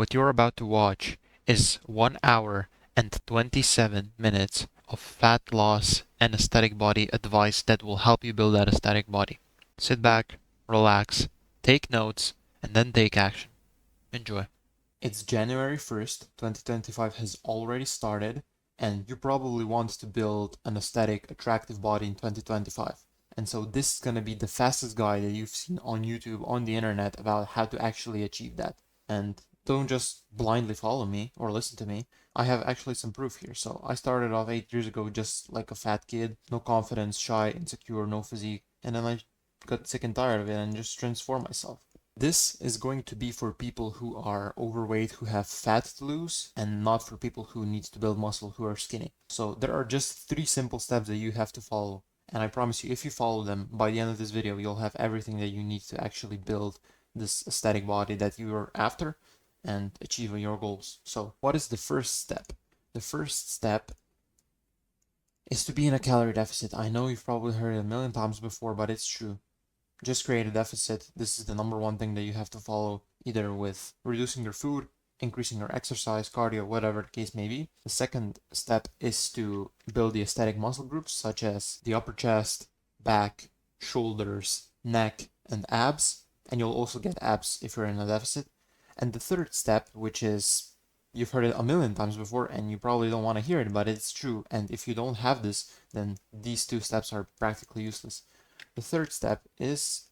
What you're about to watch is 1 hour and 27 minutes of fat loss and aesthetic body advice that will help you build that aesthetic body. Sit back, relax, take notes, and then take action. Enjoy. It's January 1st, 2025 has already started, and you probably want to build an aesthetic, attractive body in 2025. And so this is going to be the fastest guide that you've seen on YouTube, on the internet, about how to actually achieve that. And don't just blindly follow me or listen to me. I have actually some proof here. So I started off 8 years ago just like a fat kid, no confidence, shy, insecure, no physique. And then I got sick and tired of it and just transformed myself. This is going to be for people who are overweight, who have fat to lose, and not for people who need to build muscle, who are skinny. So there are just 3 simple steps that you have to follow. And I promise you, if you follow them, by the end of this video, you'll have everything that you need to actually build this aesthetic body that you are after and achieve your goals. So what is the first step? The first step is to be in a calorie deficit. I know you've probably heard it a million times before, but it's true. Just create a deficit. This is the number one thing that you have to follow, either with reducing your food, increasing your exercise, cardio, whatever the case may be. The second step is to build the aesthetic muscle groups, such as the upper chest, back, shoulders, neck, and abs. And you'll also get abs if you're in a deficit. And the third step, which is, you've heard it a million times before, and you probably don't want to hear it, but it's true. And if you don't have this, then these 2 steps are practically useless. The third step is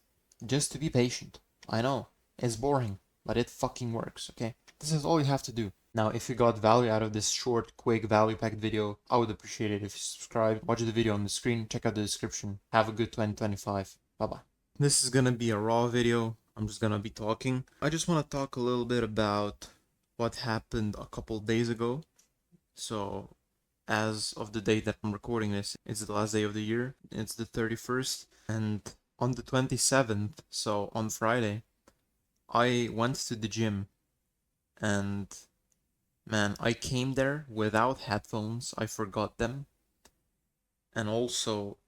just to be patient. I know, it's boring, but it fucking works, okay? This is all you have to do. Now, if you got value out of this short, quick, value-packed video, I would appreciate it if you subscribe, watch the video on the screen, check out the description. Have a good 2025. Bye-bye. This is gonna be a raw video. I'm just gonna be talking. I just want to talk a little bit about what happened a couple days ago. So, as of the day that I'm recording this, it's the last day of the year. It's the 31st. And on the 27th, so on Friday, I went to the gym. And man, I came there without headphones. I forgot them. And also,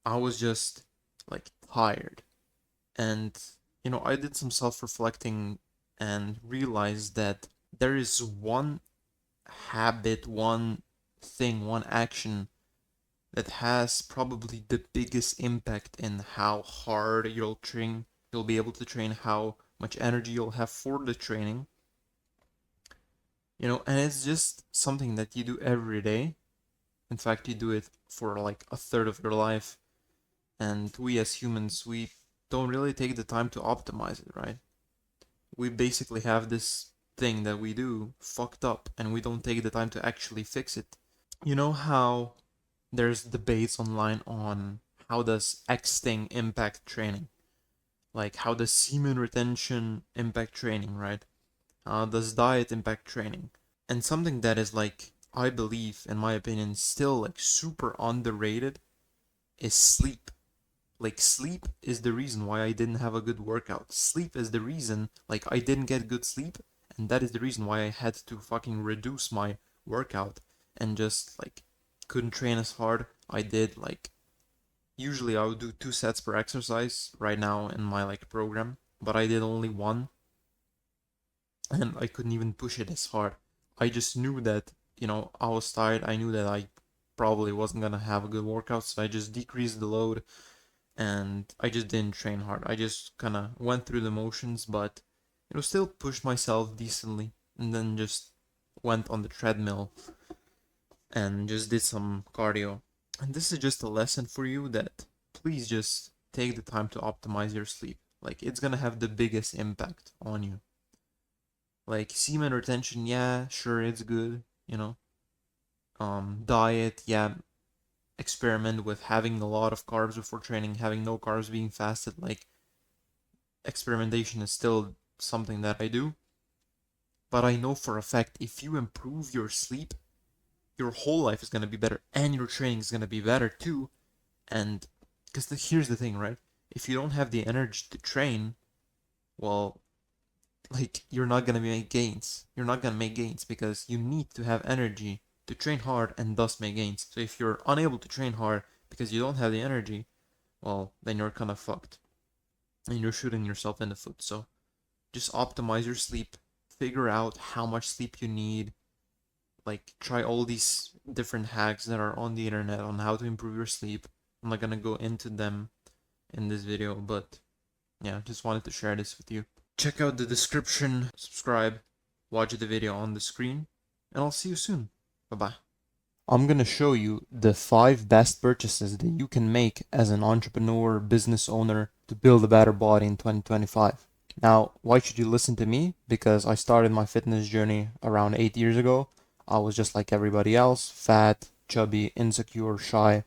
I was just like tired. And, I did some self-reflecting and realized that there is one habit, one thing, one action that has probably the biggest impact in how hard you'll train, you'll be able to train, how much energy you'll have for the training. And it's just something that you do every day. In fact, you do it for like a third of your life. And we as humans, we don't really take the time to optimize it, right? We basically have this thing that we do fucked up and we don't take the time to actually fix it. You know how there's debates online on how does X thing impact training? Like how does semen retention impact training, right? How does diet impact training? And something that is like, I believe, in my opinion, still like super underrated is sleep. Like sleep is the reason why I didn't have a good workout. Sleep is the reason like I didn't get good sleep, and that is the reason why I had to fucking reduce my workout and just like couldn't train as hard. I did like usually I would do 2 sets per exercise right now in my like program, but I did only one and I couldn't even push it as hard. I just knew that, I was tired. I knew that I probably wasn't gonna have a good workout, so I just decreased the load and I just didn't train hard. I just kind of went through the motions, but still pushed myself decently, and then just went on the treadmill and just did some cardio. And this is just a lesson for you that please just take the time to optimize your sleep. Like it's gonna have the biggest impact on you. Like semen retention, yeah, sure, it's good, diet, yeah, experiment with having a lot of carbs before training, having no carbs, being fasted. Like experimentation is still something that I do. But I know for a fact if you improve your sleep, your whole life is going to be better and your training is going to be better too. And because here's the thing, right? If you don't have the energy to train, well, like you're not going to make gains. You're not going to make gains because you need to have energy to train hard and thus make gains. So if you're unable to train hard because you don't have the energy, well, then you're kind of fucked. And you're shooting yourself in the foot. So just optimize your sleep. figure out how much sleep you need, like try all these different hacks that are on the internet on how to improve your sleep. I'm not gonna go into them in this video, but yeah, just wanted to share this with you. Check out the description, subscribe, watch the video on the screen, and I'll see you soon. Bye bye. I'm gonna show you the 5 best purchases that you can make as an entrepreneur, business owner to build a better body in 2025. Now, why should you listen to me? Because I started my fitness journey around 8 years ago. I was just like everybody else, fat, chubby, insecure, shy.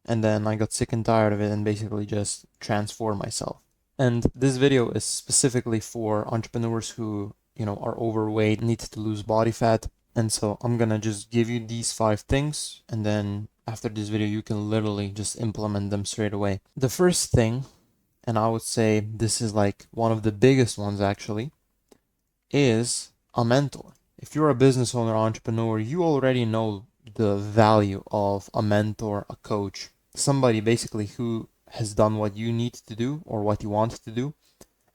And then I got sick and tired of it and basically just transformed myself. And this video is specifically for entrepreneurs who, are overweight, need to lose body fat. And so I'm gonna just give you these 5 things, and then after this video you can literally just implement them straight away. The first thing, and I would say this is like one of the biggest ones actually, is a mentor. If you're a business owner, entrepreneur, you already know the value of a mentor, a coach, somebody basically who has done what you need to do or what you want to do,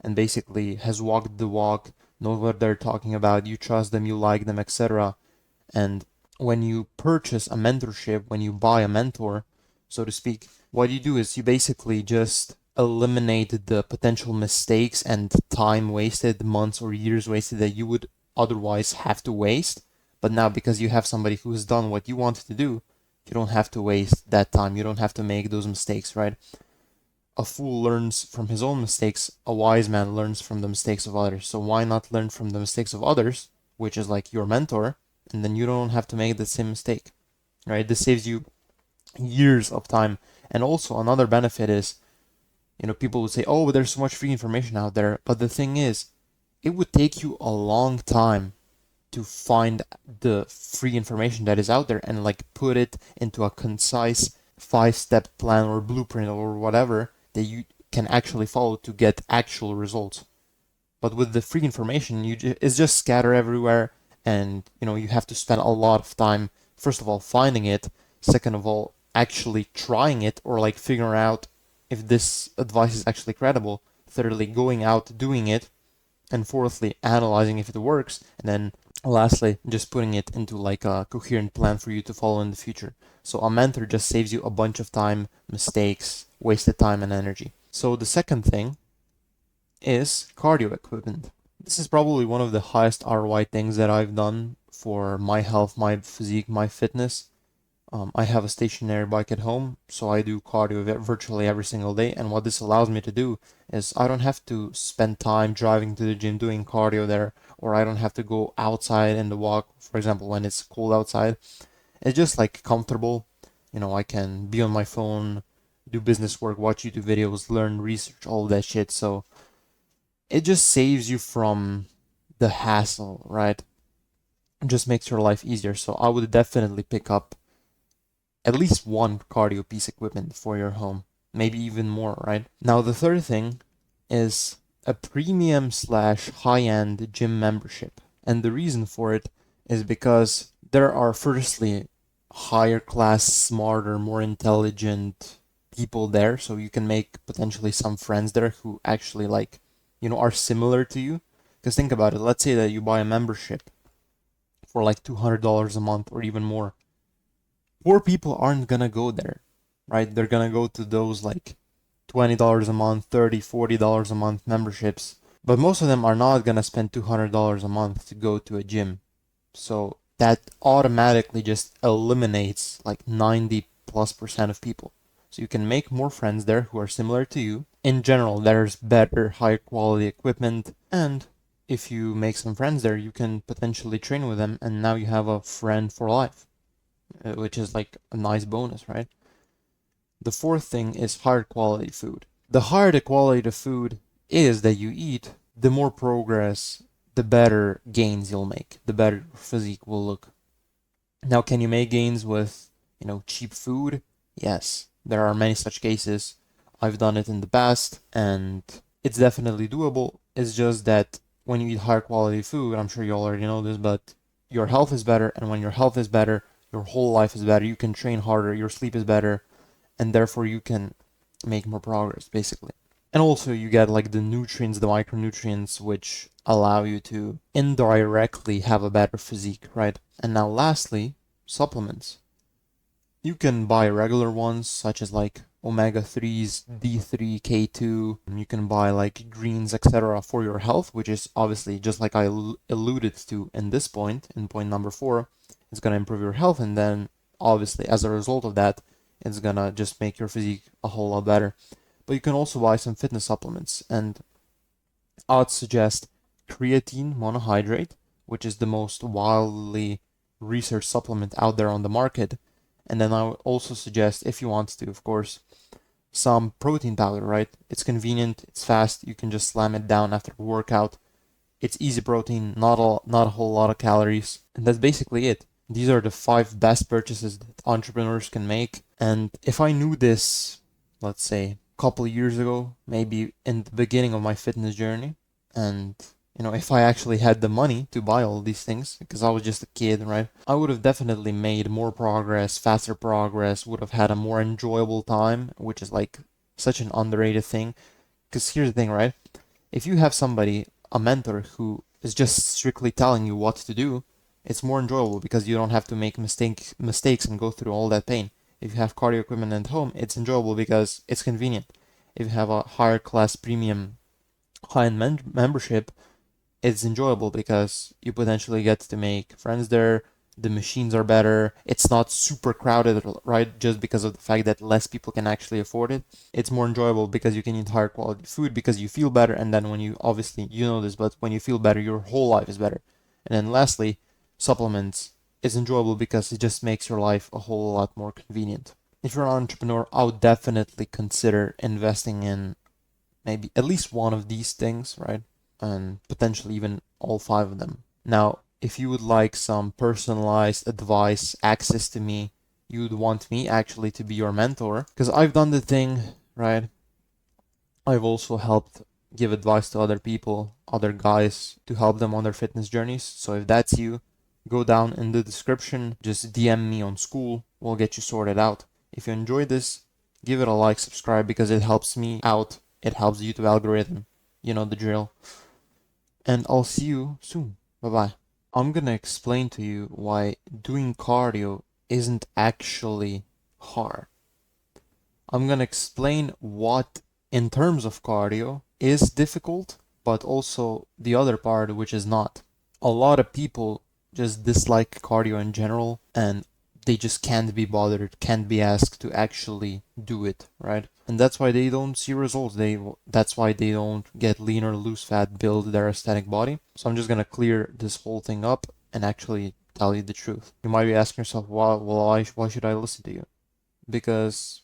and basically has walked the walk, knows what they're talking about, you trust them, you like them, etc. And when you purchase a mentorship, when you buy a mentor, so to speak, what you do is you basically just eliminate the potential mistakes and time wasted, months or years wasted that you would otherwise have to waste. But now, because you have somebody who has done what you wanted to do, you don't have to waste that time. You don't have to make those mistakes, right? A fool learns from his own mistakes. A wise man learns from the mistakes of others. So why not learn from the mistakes of others, which is like your mentor, and then you don't have to make the same mistake, right? This saves you years of time. And also another benefit is, people would say, oh, but there's so much free information out there. But the thing is, it would take you a long time to find the free information that is out there and like put it into a concise 5-step plan or blueprint or whatever that you can actually follow to get actual results. But with the free information, it's just scattered everywhere, and you have to spend a lot of time, first of all, finding it, second of all, actually trying it or like figuring out if this advice is actually credible, thirdly, going out doing it, and fourthly, analyzing if it works, and then lastly, just putting it into like a coherent plan for you to follow in the future. So a mentor just saves you a bunch of time, mistakes, wasted time and energy. So the second thing is cardio equipment. This is probably one of the highest ROI things that I've done for my health, my physique, my fitness. I have a stationary bike at home, so I do cardio virtually every single day. And what this allows me to do is I don't have to spend time driving to the gym doing cardio there, or I don't have to go outside and walk, for example, when it's cold outside. It's just like comfortable. I can be on my phone, do business work, watch YouTube videos, learn, research, all that shit. So it just saves you from the hassle, right? It just makes your life easier. So I would definitely pick up at least one cardio piece equipment for your home, maybe even more, right? Now the third thing is a premium slash high-end gym membership. And the reason for it is because there are firstly higher class, smarter, more intelligent people there, so you can make potentially some friends there who actually are similar to you. Because think about it, let's say that you buy a membership for like $200 a month or even more. Poor people aren't gonna go there, right? They're gonna go to those like $20 a month, $30, $40 a month memberships. But most of them are not gonna spend $200 a month to go to a gym. So that automatically just eliminates like 90+% of people. So you can make more friends there who are similar to you. In general, there's better, higher quality equipment, and if you make some friends there, you can potentially train with them, and now you have a friend for life, which is like a nice bonus, right? The fourth thing is higher quality food. The higher the quality of food is that you eat, the more progress, the better gains you'll make, the better your physique will look. Now, can you make gains with, cheap food? Yes, there are many such cases. I've done it in the past, and it's definitely doable. It's just that when you eat higher quality food, I'm sure you already know this, but your health is better, and when your health is better, your whole life is better. You can train harder, your sleep is better, and therefore you can make more progress, basically. And also you get like the nutrients, the micronutrients, which allow you to indirectly have a better physique, right? And now lastly, supplements. You can buy regular ones such as like omega-3s, D3, K2. You can buy like greens, etc. for your health, which is obviously just like I alluded to in this point, in point number 4, it's going to improve your health, and then obviously as a result of that, it's going to just make your physique a whole lot better. But you can also buy some fitness supplements, and I'd suggest creatine monohydrate, which is the most widely researched supplement out there on the market. And then I would also suggest, if you want to, of course, some protein powder, right? It's convenient, it's fast, you can just slam it down after a workout. It's easy protein, not a whole lot of calories. And that's basically it. These are the 5 best purchases that entrepreneurs can make. And if I knew this, let's say, a couple of years ago, maybe in the beginning of my fitness journey, and if I actually had the money to buy all these things, because I was just a kid, right? I would have definitely made more progress, faster progress, would have had a more enjoyable time, which is like such an underrated thing. Because here's the thing, right? If you have somebody, a mentor, who is just strictly telling you what to do, it's more enjoyable because you don't have to make mistakes and go through all that pain. If you have cardio equipment at home, it's enjoyable because it's convenient. If you have a higher class premium high-end membership, it's enjoyable because you potentially get to make friends there. The machines are better. It's not super crowded, right? Just because of the fact that less people can actually afford it. It's more enjoyable because you can eat higher quality food because you feel better. And then when you, obviously, you know this, but when you feel better, your whole life is better. And then lastly, supplements is enjoyable because it just makes your life a whole lot more convenient. If you're an entrepreneur, I would definitely consider investing in maybe at least one of these things, right? And potentially even all 5 of them. Now, if you would like some personalized advice, access to me, you'd want me actually to be your mentor, because I've done the thing, right? I've also helped give advice to other people, other guys, to help them on their fitness journeys. So if that's you, go down in the description, just DM me on Skool, we'll get you sorted out. If you enjoyed this, give it a like, subscribe, because it helps me out. It helps the YouTube algorithm. You know the drill. And I'll see you soon. Bye bye. I'm gonna explain to you why doing cardio isn't actually hard. I'm gonna explain what, in terms of cardio, is difficult, but also the other part which is not. A lot of people just dislike cardio in general, and they just can't be bothered, can't be asked to actually do it, right? And that's why they don't see results. That's why they don't get leaner, lose fat, build their aesthetic body. So I'm just gonna clear this whole thing up and actually tell you the truth. You might be asking yourself, why should I listen to you? Because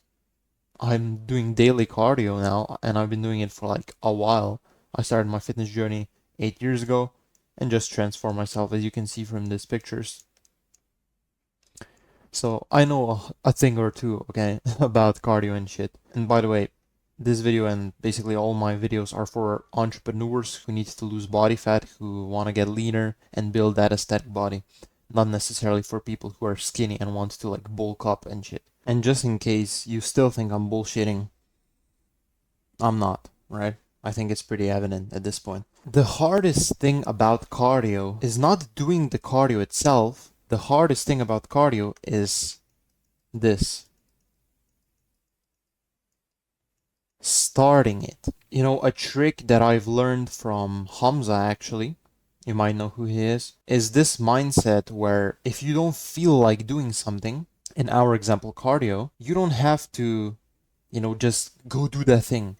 I'm doing daily cardio now, and I've been doing it for like a while. I started my fitness journey 8 years ago and just transformed myself, as you can see from these pictures. So I know a thing or two, okay, about cardio and shit. And by the way, this video and basically all my videos are for entrepreneurs who need to lose body fat, who want to get leaner and build that aesthetic body. Not necessarily for people who are skinny and want to like bulk up and shit. And just in case you still think I'm bullshitting, I'm not, right? I think it's pretty evident at this point. The hardest thing about cardio is not doing the cardio itself. The hardest thing about cardio is this. Starting it. You know, a trick that I've learned from Hamza, actually, you might know who he is this mindset where if you don't feel like doing something, in our example, cardio, you don't have to, just go do that thing.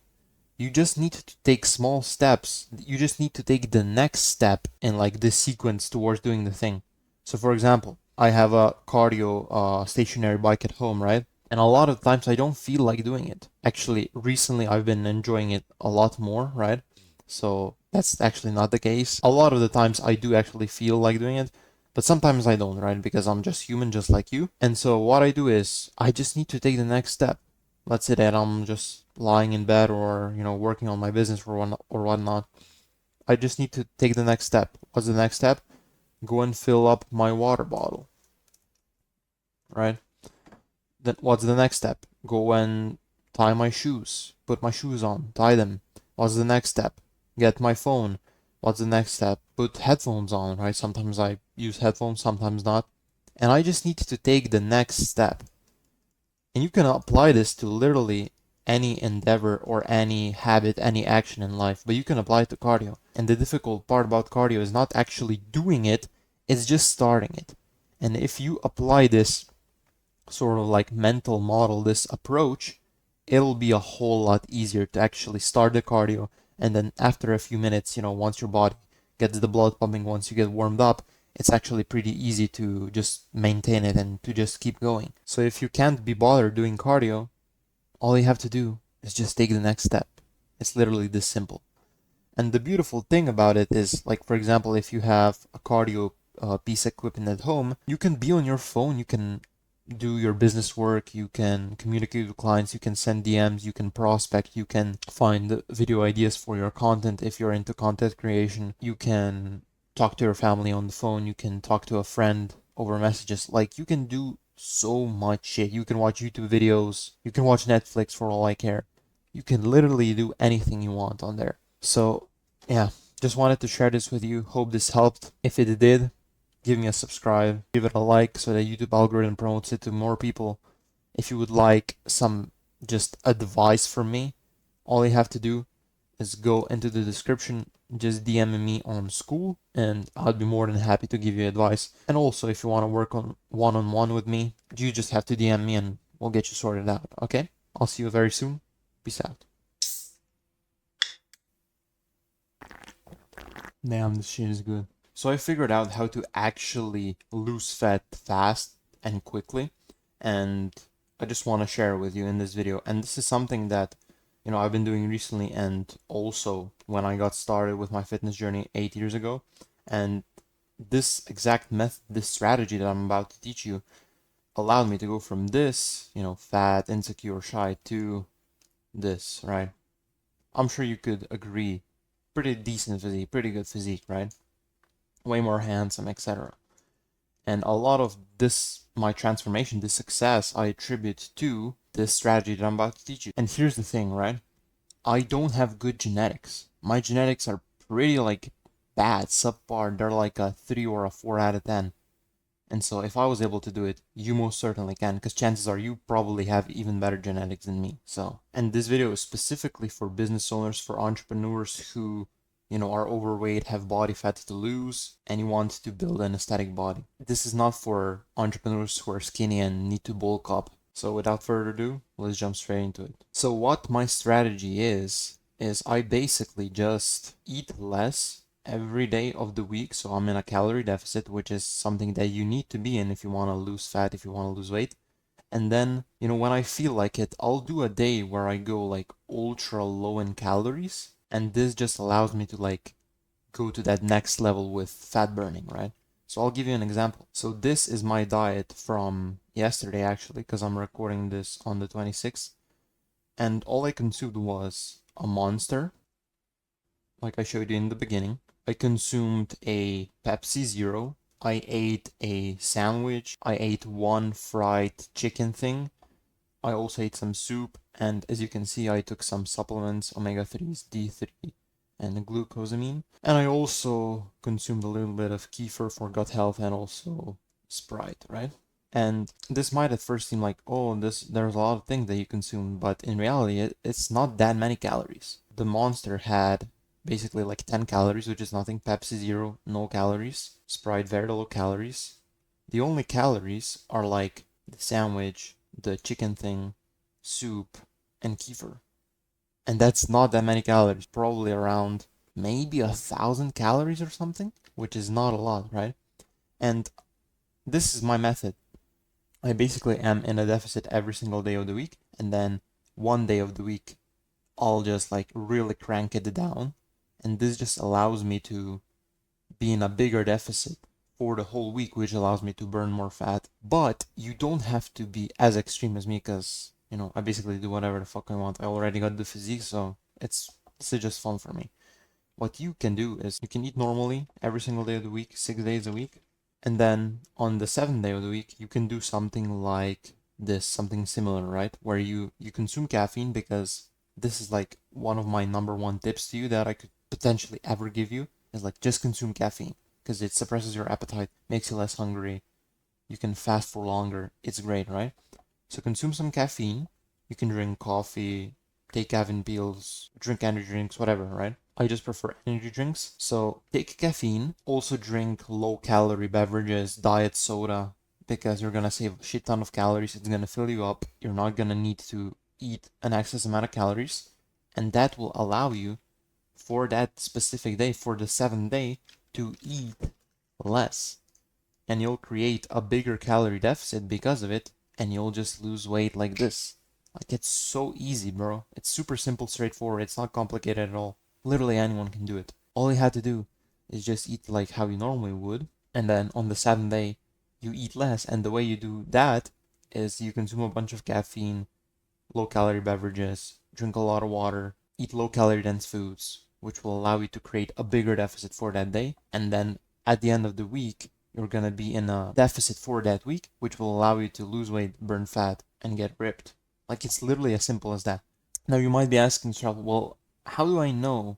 You just need to take small steps. You just need to take the next step in like the sequence towards doing the thing. So for example, I have a cardio stationary bike at home, right? And a lot of times I don't feel like doing it. Actually, recently I've been enjoying it a lot more, right? So that's actually not the case. A lot of the times I do actually feel like doing it, but sometimes I don't, right? Because I'm just human, just like you. And so what I do is I just need to take the next step. Let's say that I'm just lying in bed or, working on my business or whatnot. I just need to take the next step. What's the next step? Go and fill up my water bottle, right? Then what's the next step? Go and tie my shoes, put my shoes on, tie them. What's the next step? Get my phone. What's the next step? Put headphones on, right? Sometimes I use headphones, sometimes not. And I just need to take the next step. And you can apply this to literally any endeavor or any habit, any action in life, but you can apply it to cardio. And the difficult part about cardio is not actually doing it, it's just starting it. And if you apply this sort of like mental model, this approach, it'll be a whole lot easier to actually start the cardio. And then after a few minutes, once your body gets the blood pumping, once you get warmed up, it's actually pretty easy to just maintain it and to just keep going. So if you can't be bothered doing cardio, all you have to do is just take the next step. It's literally this simple. And the beautiful thing about it is, like, for example, if you have a cardio piece equipment at home, you can be on your phone, you can do your business work, you can communicate with clients, you can send DMs, you can prospect, you can find video ideas for your content if you're into content creation, you can talk to your family on the phone, you can talk to a friend over messages. Like, you can do so much shit. You can watch YouTube videos, you can watch Netflix for all I care. You can literally do anything you want on there. So, yeah, just wanted to share this with you. Hope this helped. If it did, give me a subscribe, give it a like so that YouTube algorithm promotes it to more people. If you would like some just advice from me, all you have to do is go into the description, just DM me on school, and I'd be more than happy to give you advice. And also, if you want to work on one-on-one with me, you just have to DM me and we'll get you sorted out, okay? I'll see you very soon. Peace out. Damn, this shit is good. So I figured out how to actually lose fat fast and quickly, and I just want to share it with you in this video. And this is something that, I've been doing recently, and also when I got started with my fitness journey 8 years ago. And this exact method, this strategy that I'm about to teach you, allowed me to go from this, fat, insecure, shy, to this, right? I'm sure you could agree. Pretty decent physique, pretty good physique, right? Way more handsome, etc. And a lot of this, my transformation, this success, I attribute to this strategy that I'm about to teach you. And here's the thing, right? I don't have good genetics. My genetics are pretty bad, subpar. They're like a 3 or a 4 out of 10. And so if I was able to do it, you most certainly can, because chances are you probably have even better genetics than me. So, and this video is specifically for business owners, for entrepreneurs who, are overweight, have body fat to lose, and you want to build an aesthetic body. This is not for entrepreneurs who are skinny and need to bulk up. So without further ado, let's jump straight into it. So what my strategy is I basically just eat less every day of the week. So I'm in a calorie deficit, which is something that you need to be in if you want to lose fat, if you want to lose weight. And then, when I feel like it, I'll do a day where I go ultra low in calories. And this just allows me to go to that next level with fat burning, right? So I'll give you an example. So this is my diet from yesterday, actually, because I'm recording this on the 26th. And all I consumed was a Monster, like I showed you in the beginning. I consumed a Pepsi Zero. I ate a sandwich. I ate one fried chicken thing. I also ate some soup. And as you can see, I took some supplements, omega-3s, D3, and glucosamine. And I also consumed a little bit of kefir for gut health and also Sprite, right? And this might at first seem like, oh, there's a lot of things that you consume, but in reality, it's not that many calories. The Monster had basically 10 calories, which is nothing. Pepsi Zero, no calories. Sprite, very low calories. The only calories are the sandwich, the chicken thing, soup, and kefir. And that's not that many calories, probably around maybe 1,000 calories or something, which is not a lot, right? And this is my method. I basically am in a deficit every single day of the week, and then one day of the week, I'll just really crank it down. And this just allows me to be in a bigger deficit for the whole week, which allows me to burn more fat. But you don't have to be as extreme as me, because, I basically do whatever the fuck I want. I already got the physique, so it's just fun for me. What you can do is you can eat normally every single day of the week, 6 days a week. And then on the 7th day of the week, you can do something like this something similar, right? Where you consume caffeine, because this is like one of my number one tips to you that I could potentially ever give you, is like just consume caffeine because it suppresses your appetite, makes you less hungry. You can fast for longer. It's great, right? So consume some caffeine. You can drink coffee, take caffeine pills, drink energy drinks, whatever, right? I just prefer energy drinks. So take caffeine. Also drink low calorie beverages, diet soda, because you're gonna save a shit ton of calories. It's gonna fill you up. You're not gonna need to eat an excess amount of calories. And that will allow you for that specific day, for the 7th day, to eat less. And you'll create a bigger calorie deficit because of it, and you'll just lose weight like this. Like, it's so easy, bro. It's super simple, straightforward. It's not complicated at all. Literally anyone can do it. All you had to do is just eat like how you normally would, and then on the 7th day, you eat less. And the way you do that is you consume a bunch of caffeine, low calorie beverages, drink a lot of water, eat low calorie dense foods, which will allow you to create a bigger deficit for that day. And then at the end of the week, you're gonna be in a deficit for that week, which will allow you to lose weight, burn fat, and get ripped. Like, it's literally as simple as that. Now you might be asking yourself, well, how do I know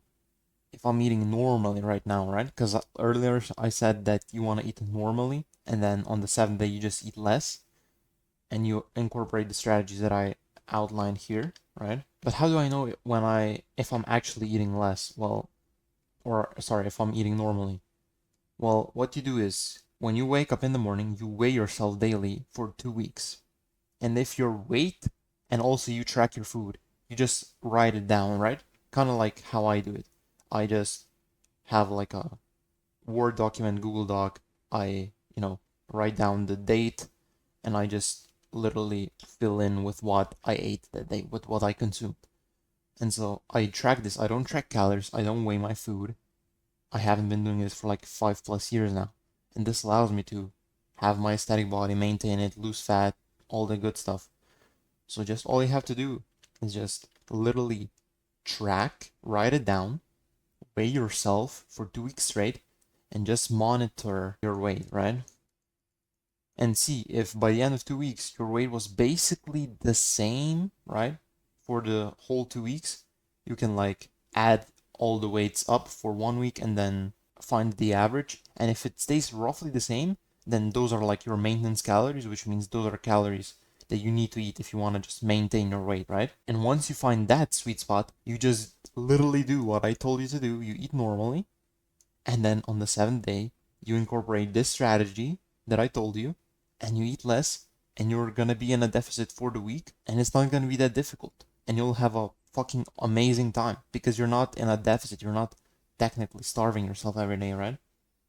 if I'm eating normally right now, right? Because earlier I said that you want to eat normally, and then on the 7th day you just eat less, and you incorporate the strategies that I outlined here, right? But how do I know if I'm actually eating less? Well, or sorry, if I'm eating normally? Well, what you do is when you wake up in the morning, you weigh yourself daily for 2 weeks. And if your weight and also you track your food, you just write it down, right? Kind of like how I do it. I just have like a Word document, Google Doc. I, write down the date, and I just literally fill in with what I ate that day, with what I consumed. And so I track this. I don't track calories. I don't weigh my food. I haven't been doing this for like 5+ years now. And this allows me to have my aesthetic body, maintain it, lose fat, all the good stuff. So just all you have to do is just literally track, write it down, weigh yourself for 2 weeks straight, and just monitor your weight, right? And see if by the end of 2 weeks your weight was basically the same, right? For the whole 2 weeks, you can like add all the weights up for 1 week and then find the average. And if it stays roughly the same, then those are like your maintenance calories, which means those are calories that you need to eat if you want to just maintain your weight, right? And once you find that sweet spot, you just literally do what I told you to do. You eat normally, and then on the 7th day, you incorporate this strategy that I told you, and you eat less, and you're gonna be in a deficit for the week, and it's not gonna be that difficult. And you'll have a fucking amazing time because you're not in a deficit. You're not technically starving yourself every day, right?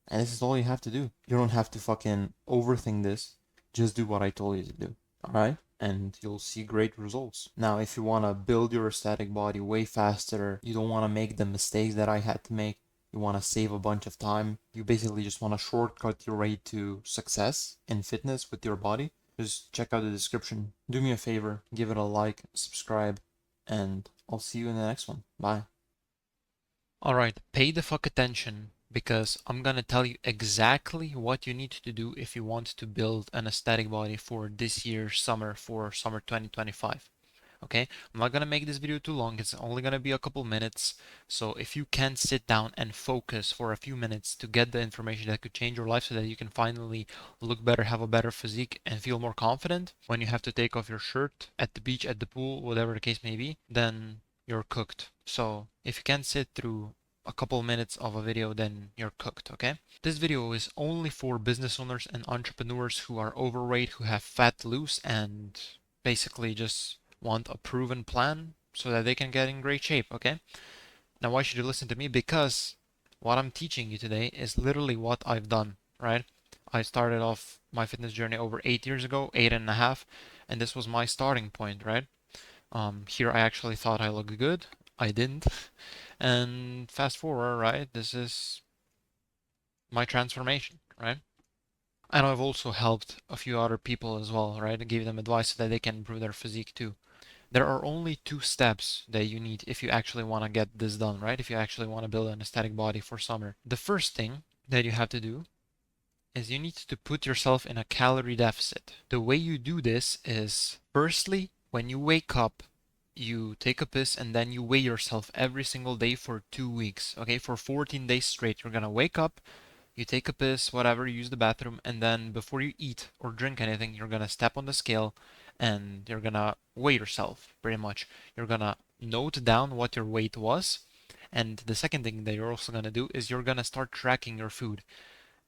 And this is all you have to do. You don't have to fucking overthink this. Just do what I told you to do. Alright? And you'll see great results. Now, if you want to build your static body way faster, you don't want to make the mistakes that I had to make, you want to save a bunch of time, you basically just want to shortcut your way to success in fitness with your body, just check out the description. Do me a favor, give it a like, subscribe, and I'll see you in the next one. Bye. Alright, pay the fuck attention, because I'm gonna tell you exactly what you need to do if you want to build an aesthetic body for this year's summer, for summer 2025. Okay, I'm not gonna make this video too long. It's only gonna be a couple minutes. So if you can sit down and focus for a few minutes to get the information that could change your life so that you can finally look better, have a better physique, and feel more confident when you have to take off your shirt at the beach, at the pool, whatever the case may be, then you're cooked. So if you can sit through a couple minutes of a video, then you're cooked, okay? This video is only for business owners and entrepreneurs who are overweight, who have fat loose, and basically just want a proven plan so that they can get in great shape, okay? Now, why should you listen to me? Because what I'm teaching you today is literally what I've done, right? I started off my fitness journey over 8 years ago, 8.5, and this was my starting point, right? Here I actually thought I looked good. I didn't. And fast forward, right? This is my transformation, right? And I've also helped a few other people as well, right? And gave them advice so that they can improve their physique too. There are only 2 steps that you need if you actually want to get this done, right? If you actually want to build an aesthetic body for summer. The first thing that you have to do is you need to put yourself in a calorie deficit. The way you do this is, firstly, when you wake up, you take a piss and then you weigh yourself every single day for 2 weeks. Okay, for 14 days straight. You're gonna wake up, you take a piss, whatever, use the bathroom, and then before you eat or drink anything, you're gonna step on the scale and you're gonna weigh yourself, pretty much. You're gonna note down what your weight was. And the second thing that you're also gonna do is you're gonna start tracking your food.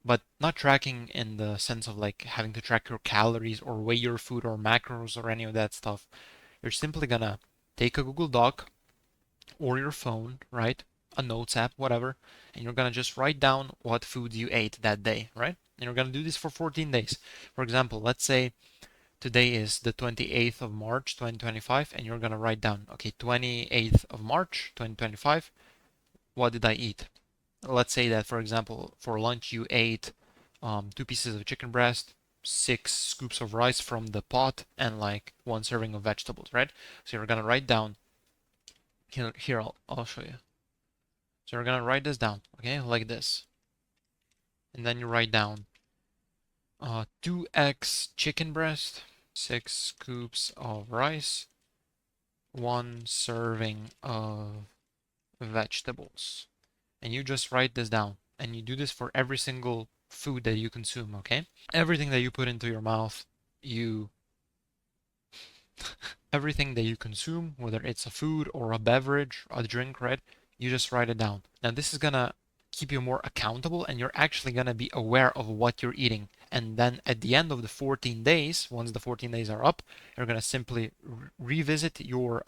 But not tracking in the sense of like having to track your calories or weigh your food or macros or any of that stuff. You're simply gonna take a Google Doc or your phone, right? A notes app, whatever, and you're gonna just write down what food you ate that day, right? And you're gonna do this for 14 days. For example, let's say today is the 28th of March 2025, and you're gonna write down, okay, 28th of March 2025, what did I eat? Let's say that, for example, for lunch you ate 2 pieces of chicken breast, 6 scoops of rice from the pot, and like 1 serving of vegetables, right? So you're gonna write down here. I'll show you. So you're gonna write this down, okay, like this, and then you write down 2x chicken breast, 6 scoops of rice, 1 serving of vegetables, and you just write this down, and you do this for every single food that you consume, okay? Everything that you put into your mouth, you everything that you consume, whether it's a food or a beverage, a drink, right? You just write it down. Now this is gonna keep you more accountable and you're actually gonna be aware of what you're eating. And then at the end of the 14 days, once the 14 days are up, you're gonna simply revisit your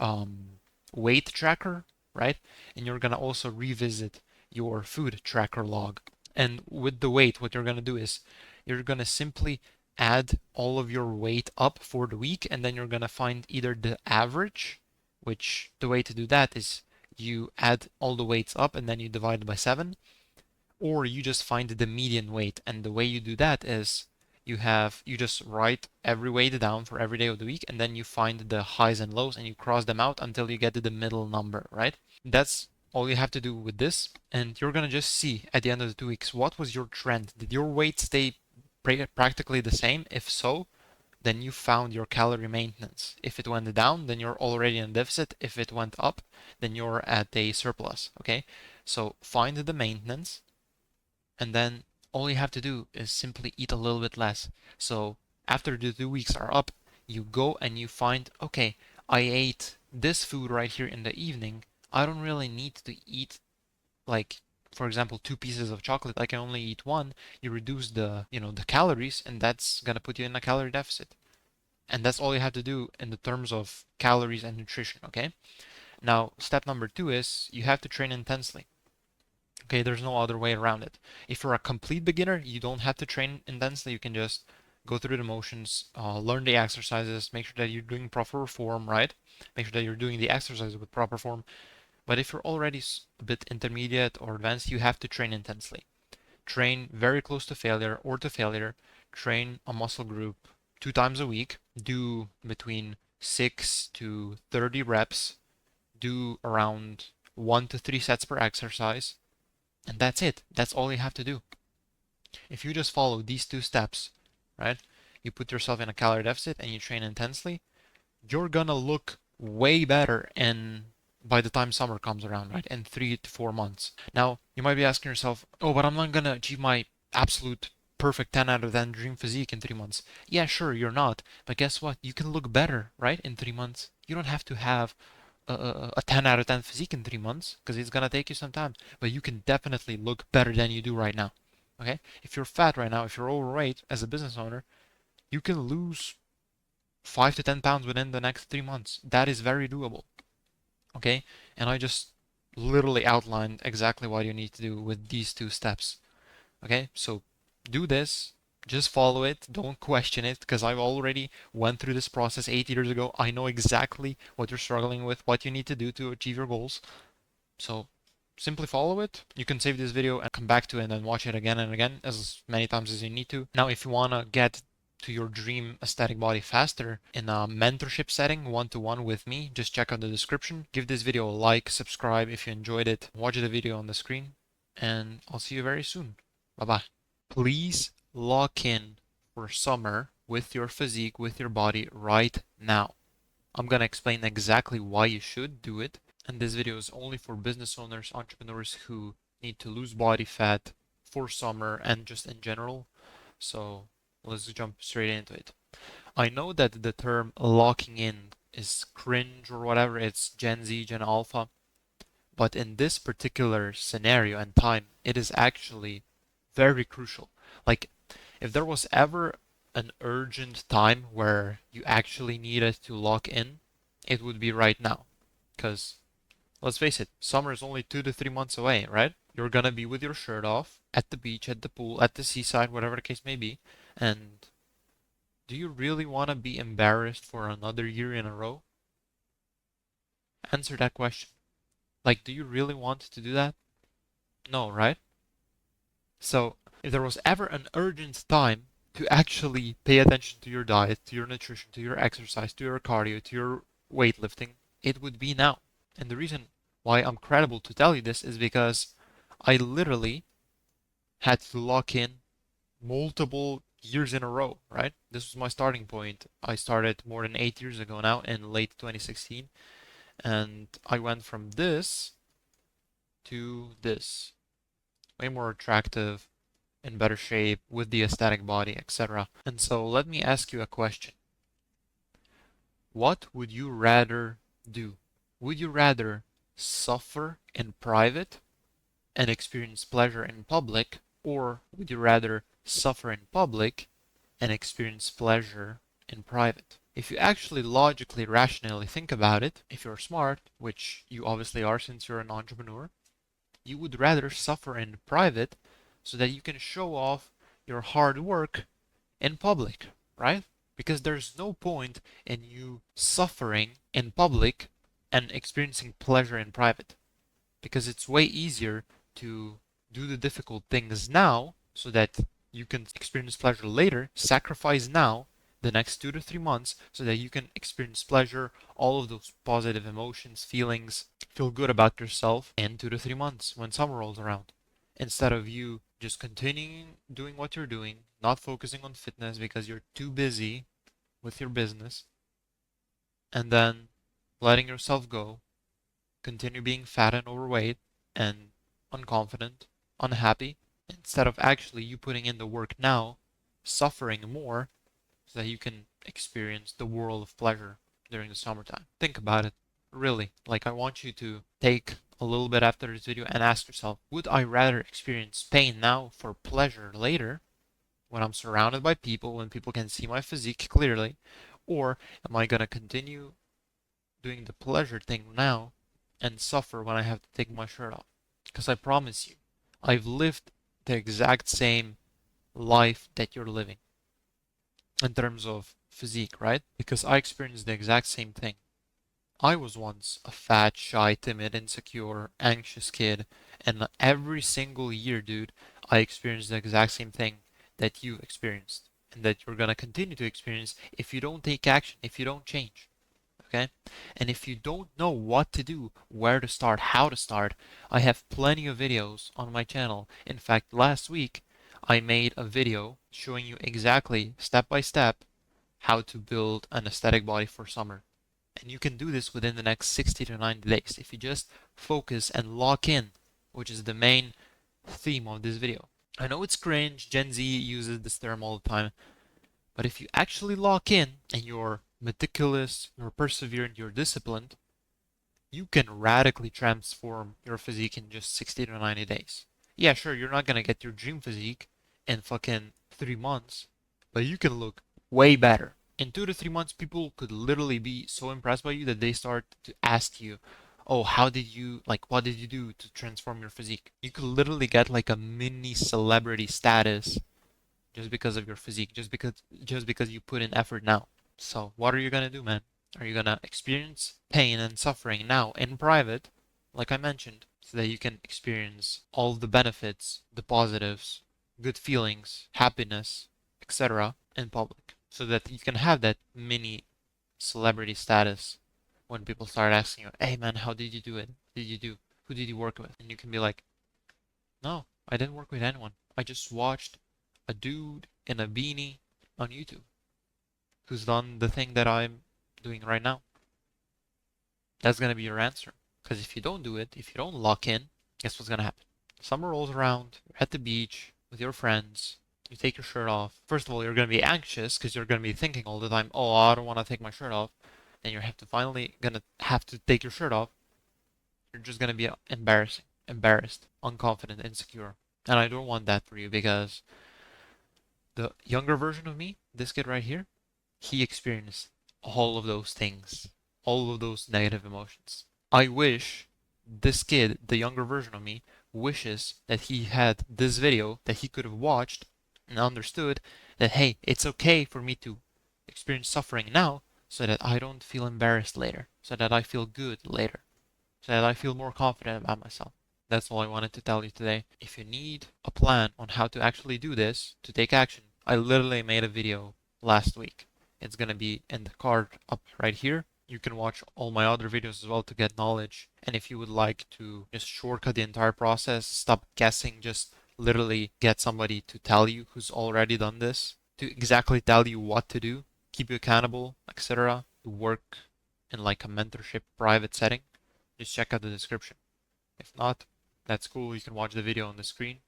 weight tracker, right? And you're gonna also revisit your food tracker log. And with the weight, what you're gonna do is you're gonna simply add all of your weight up for the week, and then you're gonna find either the average, which the way to do that is you add all the weights up and then you divide by 7, or you just find the median weight. And the way you do that is you just write every weight down for every day of the week, and then you find the highs and lows and you cross them out until you get to the middle number, right? That's all you have to do with this, and you're gonna just see at the end of the 2 weeks what was your trend. Did your weight stay practically the same? If so, then you found your calorie maintenance. If it went down, then you're already in deficit. If it went up, then you're at a surplus, okay? So find the maintenance, and then all you have to do is simply eat a little bit less. So after the 2 weeks are up, you go and you find, okay, I ate this food right here in the evening. I don't really need to eat, like, for example, 2 pieces of chocolate. I can only eat one. You reduce the calories, and that's gonna put you in a calorie deficit. And that's all you have to do in the terms of calories and nutrition, okay? Now, step number 2 is you have to train intensely. Okay, there's no other way around it. If you're a complete beginner, you don't have to train intensely. You can just go through the motions, learn the exercises, make sure that you're doing proper form, right? Make sure that you're doing the exercises with proper form. But if you're already a bit intermediate or advanced, you have to train intensely. Train very close to failure or to failure. Train a muscle group 2 times a week. Do between 6 to 30 reps. Do around 1 to 3 sets per exercise. And that's it. That's all you have to do. If you just follow these 2 steps, right? You put yourself in a calorie deficit and you train intensely, you're gonna look way better in by the time summer comes around, right? In 3 to 4 months. Now, you might be asking yourself, oh, but I'm not gonna achieve my absolute perfect 10 out of 10 dream physique in 3 months. Yeah, sure, you're not. But guess what? You can look better, right? In 3 months. You don't have to have a 10 out of 10 physique in 3 months because it's gonna take you some time. But you can definitely look better than you do right now. Okay? If you're fat right now, if you're overweight as a business owner, you can lose 5 to 10 pounds within the next 3 months. That is very doable. Okay? And I just literally outlined exactly what you need to do with these 2 steps. Okay? So do this. Just follow it. Don't question it because I've already went through this process 8 years ago. I know exactly what you're struggling with, what you need to do to achieve your goals. So simply follow it. You can save this video and come back to it and then watch it again and again as many times as you need to. Now, if you want to get to your dream aesthetic body faster in a mentorship setting, one-to-one with me, just check out the description. Give this video a like, subscribe if you enjoyed it, watch the video on the screen, and I'll see you very soon. Bye bye. Please lock in for summer with your physique, with your body right now. I'm gonna explain exactly why you should do it. And this video is only for business owners, entrepreneurs who need to lose body fat for summer and just in general. So let's jump straight into it. I know that the term locking in is cringe or whatever, it's Gen Z, Gen Alpha, but in this particular scenario and time, it is actually very crucial. Like, if there was ever an urgent time where you actually needed to lock in, it would be right now. Because, let's face it, summer is only 2 to 3 months away, right? You're gonna be with your shirt off at the beach, at the pool, at the seaside, whatever the case may be. And do you really want to be embarrassed for another year in a row? Answer that question. Like, do you really want to do that? No, right? So, if there was ever an urgent time to actually pay attention to your diet, to your nutrition, to your exercise, to your cardio, to your weightlifting, it would be now. And the reason why I'm credible to tell you this is because I literally had to lock in multiple years in a row, right? This was my starting point. I started more than 8 years ago now in late 2016, and I went from this to this. Way more attractive, in better shape, with the aesthetic body, etc. And so let me ask you a question. What would you rather do? Would you rather suffer in private and experience pleasure in public, or would you rather suffer in public and experience pleasure in private? If you actually logically, rationally think about it, if you're smart, which you obviously are since you're an entrepreneur, you would rather suffer in private so that you can show off your hard work in public, right? Because there's no point in you suffering in public and experiencing pleasure in private. Because it's way easier to do the difficult things now so that you can experience pleasure later, sacrifice now the next 2 to 3 months so that you can experience pleasure, all of those positive emotions, feelings, feel good about yourself in 2 to 3 months when summer rolls around. Instead of you just continuing doing what you're doing, not focusing on fitness because you're too busy with your business, and then letting yourself go, continue being fat and overweight and unconfident, unhappy, instead of actually you putting in the work now, suffering more so that you can experience the world of pleasure during the summertime. Think about it. Really. Like, I want you to take a little bit after this video and ask yourself, would I rather experience pain now for pleasure later when I'm surrounded by people, when people can see my physique clearly, or am I going to continue doing the pleasure thing now and suffer when I have to take my shirt off? Because I promise you, I've lived the exact same life that you're living in terms of physique, right? Because I experienced the exact same thing. I was once a fat, shy, timid, insecure, anxious kid, and every single year, dude, I experienced the exact same thing that you experienced and that you're gonna continue to experience if you don't take action, if you don't change. Okay? And if you don't know what to do, where to start, how to start, I have plenty of videos on my channel. In fact, last week I made a video showing you exactly step by step how to build an aesthetic body for summer. And you can do this within the next 60 to 90 days if you just focus and lock in, which is the main theme of this video. I know it's cringe, Gen Z uses this term all the time, but if you actually lock in and you're meticulous, you're perseverant, you're disciplined, you can radically transform your physique in just 60 to 90 days. Yeah, sure, you're not gonna get your dream physique in fucking 3 months, but you can look way better. In 2 to 3 months, people could literally be so impressed by you that they start to ask you, oh, how did you, like, what did you do to transform your physique? You could literally get like a mini celebrity status just because of your physique, just because you put in effort now. So what are you gonna do, man? Are you gonna experience pain and suffering now in private, like I mentioned, so that you can experience all the benefits, the positives, good feelings, happiness, etc. in public, so that you can have that mini celebrity status when people start asking you, "Hey, man, how did you do it? Did you do? Who did you work with?" And you can be like, "No, I didn't work with anyone. I just watched a dude in a beanie on YouTube who's done the thing that I'm doing right now. That's going to be your answer. Because if you don't do it, if you don't lock in, guess what's going to happen? Summer rolls around, you're at the beach with your friends, you take your shirt off. First of all, you're going to be anxious because you're going to be thinking all the time, oh, I don't want to take my shirt off. Then you have to finally going to have to take your shirt off. You're just going to be embarrassed, unconfident, insecure. And I don't want that for you because the younger version of me, this kid right here, he experienced all of those things, all of those negative emotions. I wish this kid, the younger version of me, wishes that he had this video that he could have watched and understood that, hey, it's okay for me to experience suffering now so that I don't feel embarrassed later, so that I feel good later, so that I feel more confident about myself. That's all I wanted to tell you today. If you need a plan on how to actually do this, to take action, I literally made a video last week. It's going to be in the card up right here. You can watch all my other videos as well to get knowledge. And if you would like to just shortcut the entire process, stop guessing, just literally get somebody to tell you who's already done this, to exactly tell you what to do, keep you accountable, etc., to work in like a mentorship private setting, just check out the description. If not, that's cool. You can watch the video on the screen.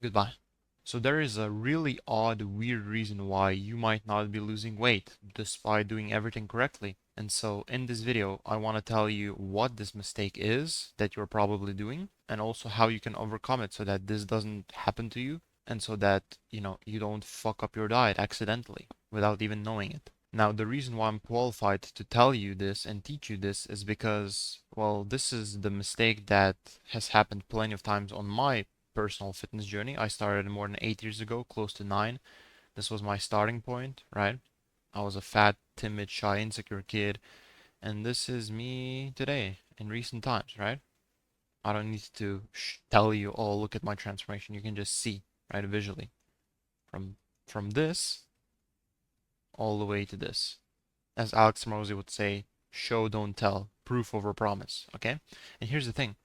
Goodbye. So there is a really odd, weird reason why you might not be losing weight despite doing everything correctly. And so in this video, I want to tell you what this mistake is that you're probably doing and also how you can overcome it so that this doesn't happen to you and so that, you don't fuck up your diet accidentally without even knowing it. Now, the reason why I'm qualified to tell you this and teach you this is because, well, this is the mistake that has happened plenty of times on my personal fitness journey. I started more than 8 years ago, close to 9. This was my starting point, right? I was a fat, timid, shy, insecure kid, and this is me today in recent times, right? I don't need to tell you, oh, look at my transformation. You can just see, right, visually, from this all the way to this. As Alex Hormozi would say, show, don't tell, proof over promise, okay? And here's the thing.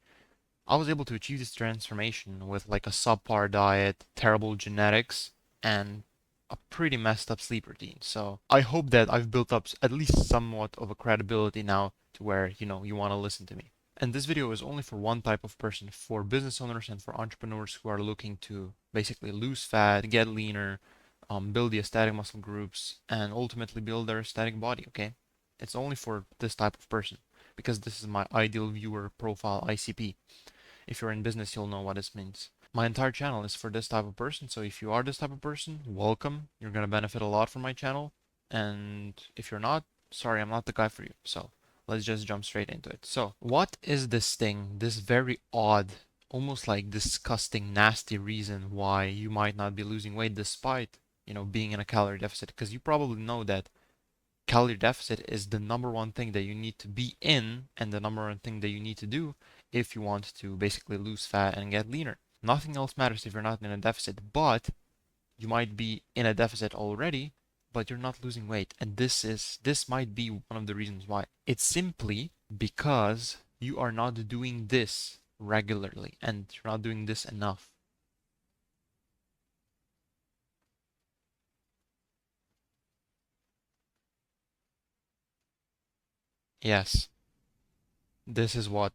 I was able to achieve this transformation with like a subpar diet, terrible genetics, and a pretty messed up sleep routine. So I hope that I've built up at least somewhat of a credibility now to where, you want to listen to me. And this video is only for one type of person, for business owners and for entrepreneurs who are looking to basically lose fat, get leaner, build the aesthetic muscle groups, and ultimately build their aesthetic body, okay? It's only for this type of person because this is my ideal viewer profile ICP. If you're in business, you'll know what this means. My entire channel is for this type of person, so if you are this type of person, welcome. You're going to benefit a lot from my channel. And if you're not, sorry, I'm not the guy for you. So let's just jump straight into it. So what is this thing, this very odd, almost like disgusting, nasty reason why you might not be losing weight despite, being in a calorie deficit? Because you probably know that calorie deficit is the number one thing that you need to be in and the number one thing that you need to do if you want to basically lose fat and get leaner. Nothing else matters if you're not in a deficit, but you might be in a deficit already, but you're not losing weight. And this might be one of the reasons why. It's simply because you are not doing this regularly and you're not doing this enough. Yes, this is what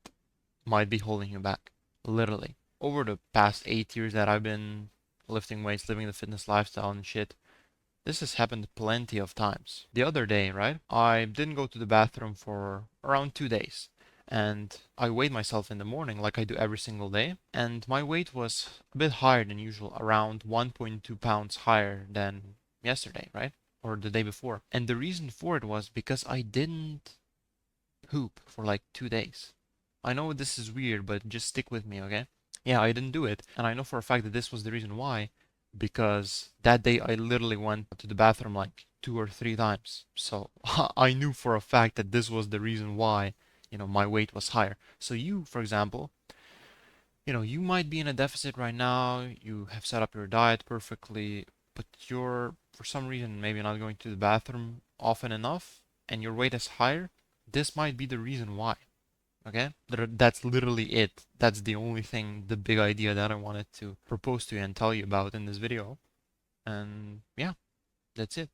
might be holding you back. Literally. Over the past 8 years that I've been lifting weights, living the fitness lifestyle and shit, this has happened plenty of times. The other day, right? I didn't go to the bathroom for around 2 days. And I weighed myself in the morning like I do every single day. And my weight was a bit higher than usual, around 1.2 pounds higher than yesterday, right? Or the day before. And the reason for it was because I didn't poop for like 2 days. I know this is weird, but just stick with me, okay? Yeah, I didn't do it. And I know for a fact that this was the reason why, because that day I literally went to the bathroom like 2 or 3 times. So I knew for a fact that this was the reason why, my weight was higher. So you, for example, you might be in a deficit right now, you have set up your diet perfectly, but you're, for some reason, maybe not going to the bathroom often enough, and your weight is higher. This might be the reason why. Okay? That's literally it. That's the only thing, the big idea that I wanted to propose to you and tell you about in this video. And yeah, that's it.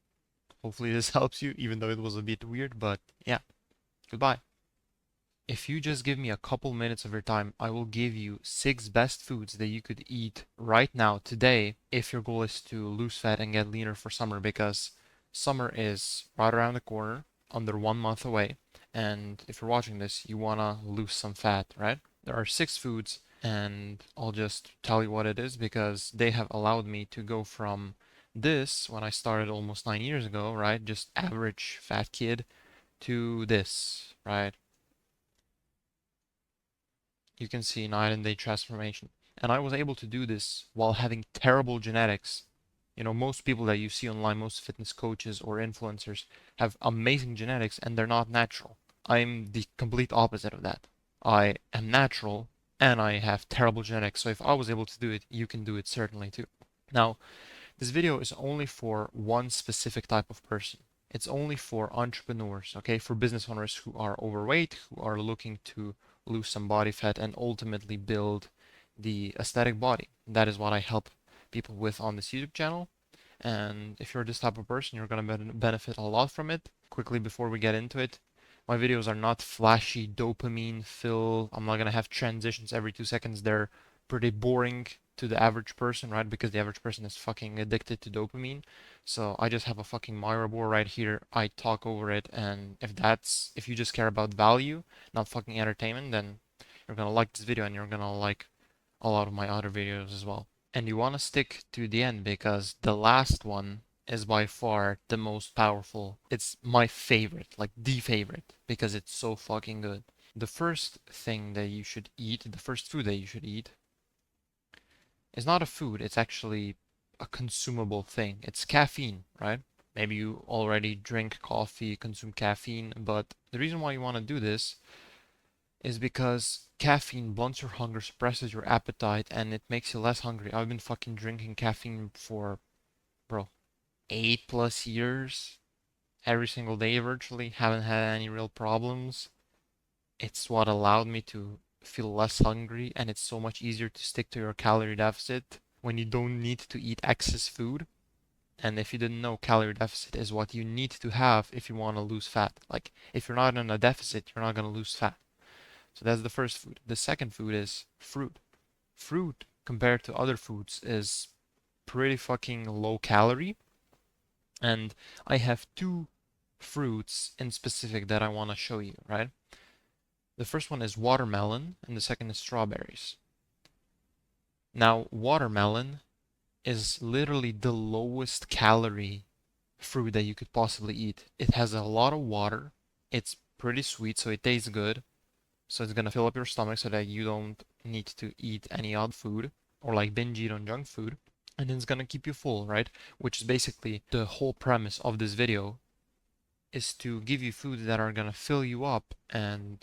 Hopefully this helps you, even though it was a bit weird, but yeah, goodbye. If you just give me a couple minutes of your time, I will give you 6 best foods that you could eat right now, today, if your goal is to lose fat and get leaner for summer, because summer is right around the corner, under 1 month away. And if you're watching this, you want to lose some fat, right? There are 6 foods, and I'll just tell you what it is because they have allowed me to go from this, when I started almost 9 years ago, right? Just average fat kid, to this, right? You can see night and day transformation. And I was able to do this while having terrible genetics. You know, most people that you see online, most fitness coaches or influencers, have amazing genetics and they're not natural. I'm the complete opposite of that. I am natural and I have terrible genetics. So if I was able to do it, you can do it certainly too. Now, this video is only for one specific type of person. It's only for entrepreneurs, okay? For business owners who are overweight, who are looking to lose some body fat and ultimately build the aesthetic body. That is what I help people with on this YouTube channel. And if you're this type of person, you're going to benefit a lot from it. Quickly before we get into it, my videos are not flashy dopamine fill. I'm not going to have transitions every 2 seconds. They're pretty boring to the average person, right? Because the average person is fucking addicted to dopamine. So I just have a fucking Miro board right here. I talk over it, and if you just care about value, not fucking entertainment, then you're gonna like this video and you're gonna like a lot of my other videos as well. And you wanna stick to the end because the last one is by far the most powerful. It's my favorite, like the favorite, because it's so fucking good. The first thing that you should eat, the first food that you should eat, is not a food, it's actually a consumable thing. It's caffeine, right? Maybe you already drink coffee, consume caffeine, but the reason why you want to do this is because caffeine blunts your hunger, suppresses your appetite, and it makes you less hungry. I've been fucking drinking caffeine for, bro, 8+ years, every single day virtually, haven't had any real problems. It's what allowed me to feel less hungry, and it's so much easier to stick to your calorie deficit when you don't need to eat excess food. And if you didn't know, calorie deficit is what you need to have if you want to lose fat. Like, if you're not in a deficit, you're not going to lose fat. So that's the first food. The second food is fruit. Fruit, compared to other foods, is pretty fucking low calorie. And I have 2 fruits in specific that I want to show you, right? The first one is watermelon, and the second is strawberries. Now, watermelon is literally the lowest calorie fruit that you could possibly eat. It has a lot of water. It's pretty sweet, so it tastes good. So it's gonna fill up your stomach so that you don't need to eat any odd food or like binge eat on junk food. And then it's gonna keep you full, right? Which is basically the whole premise of this video, is to give you foods that are gonna fill you up and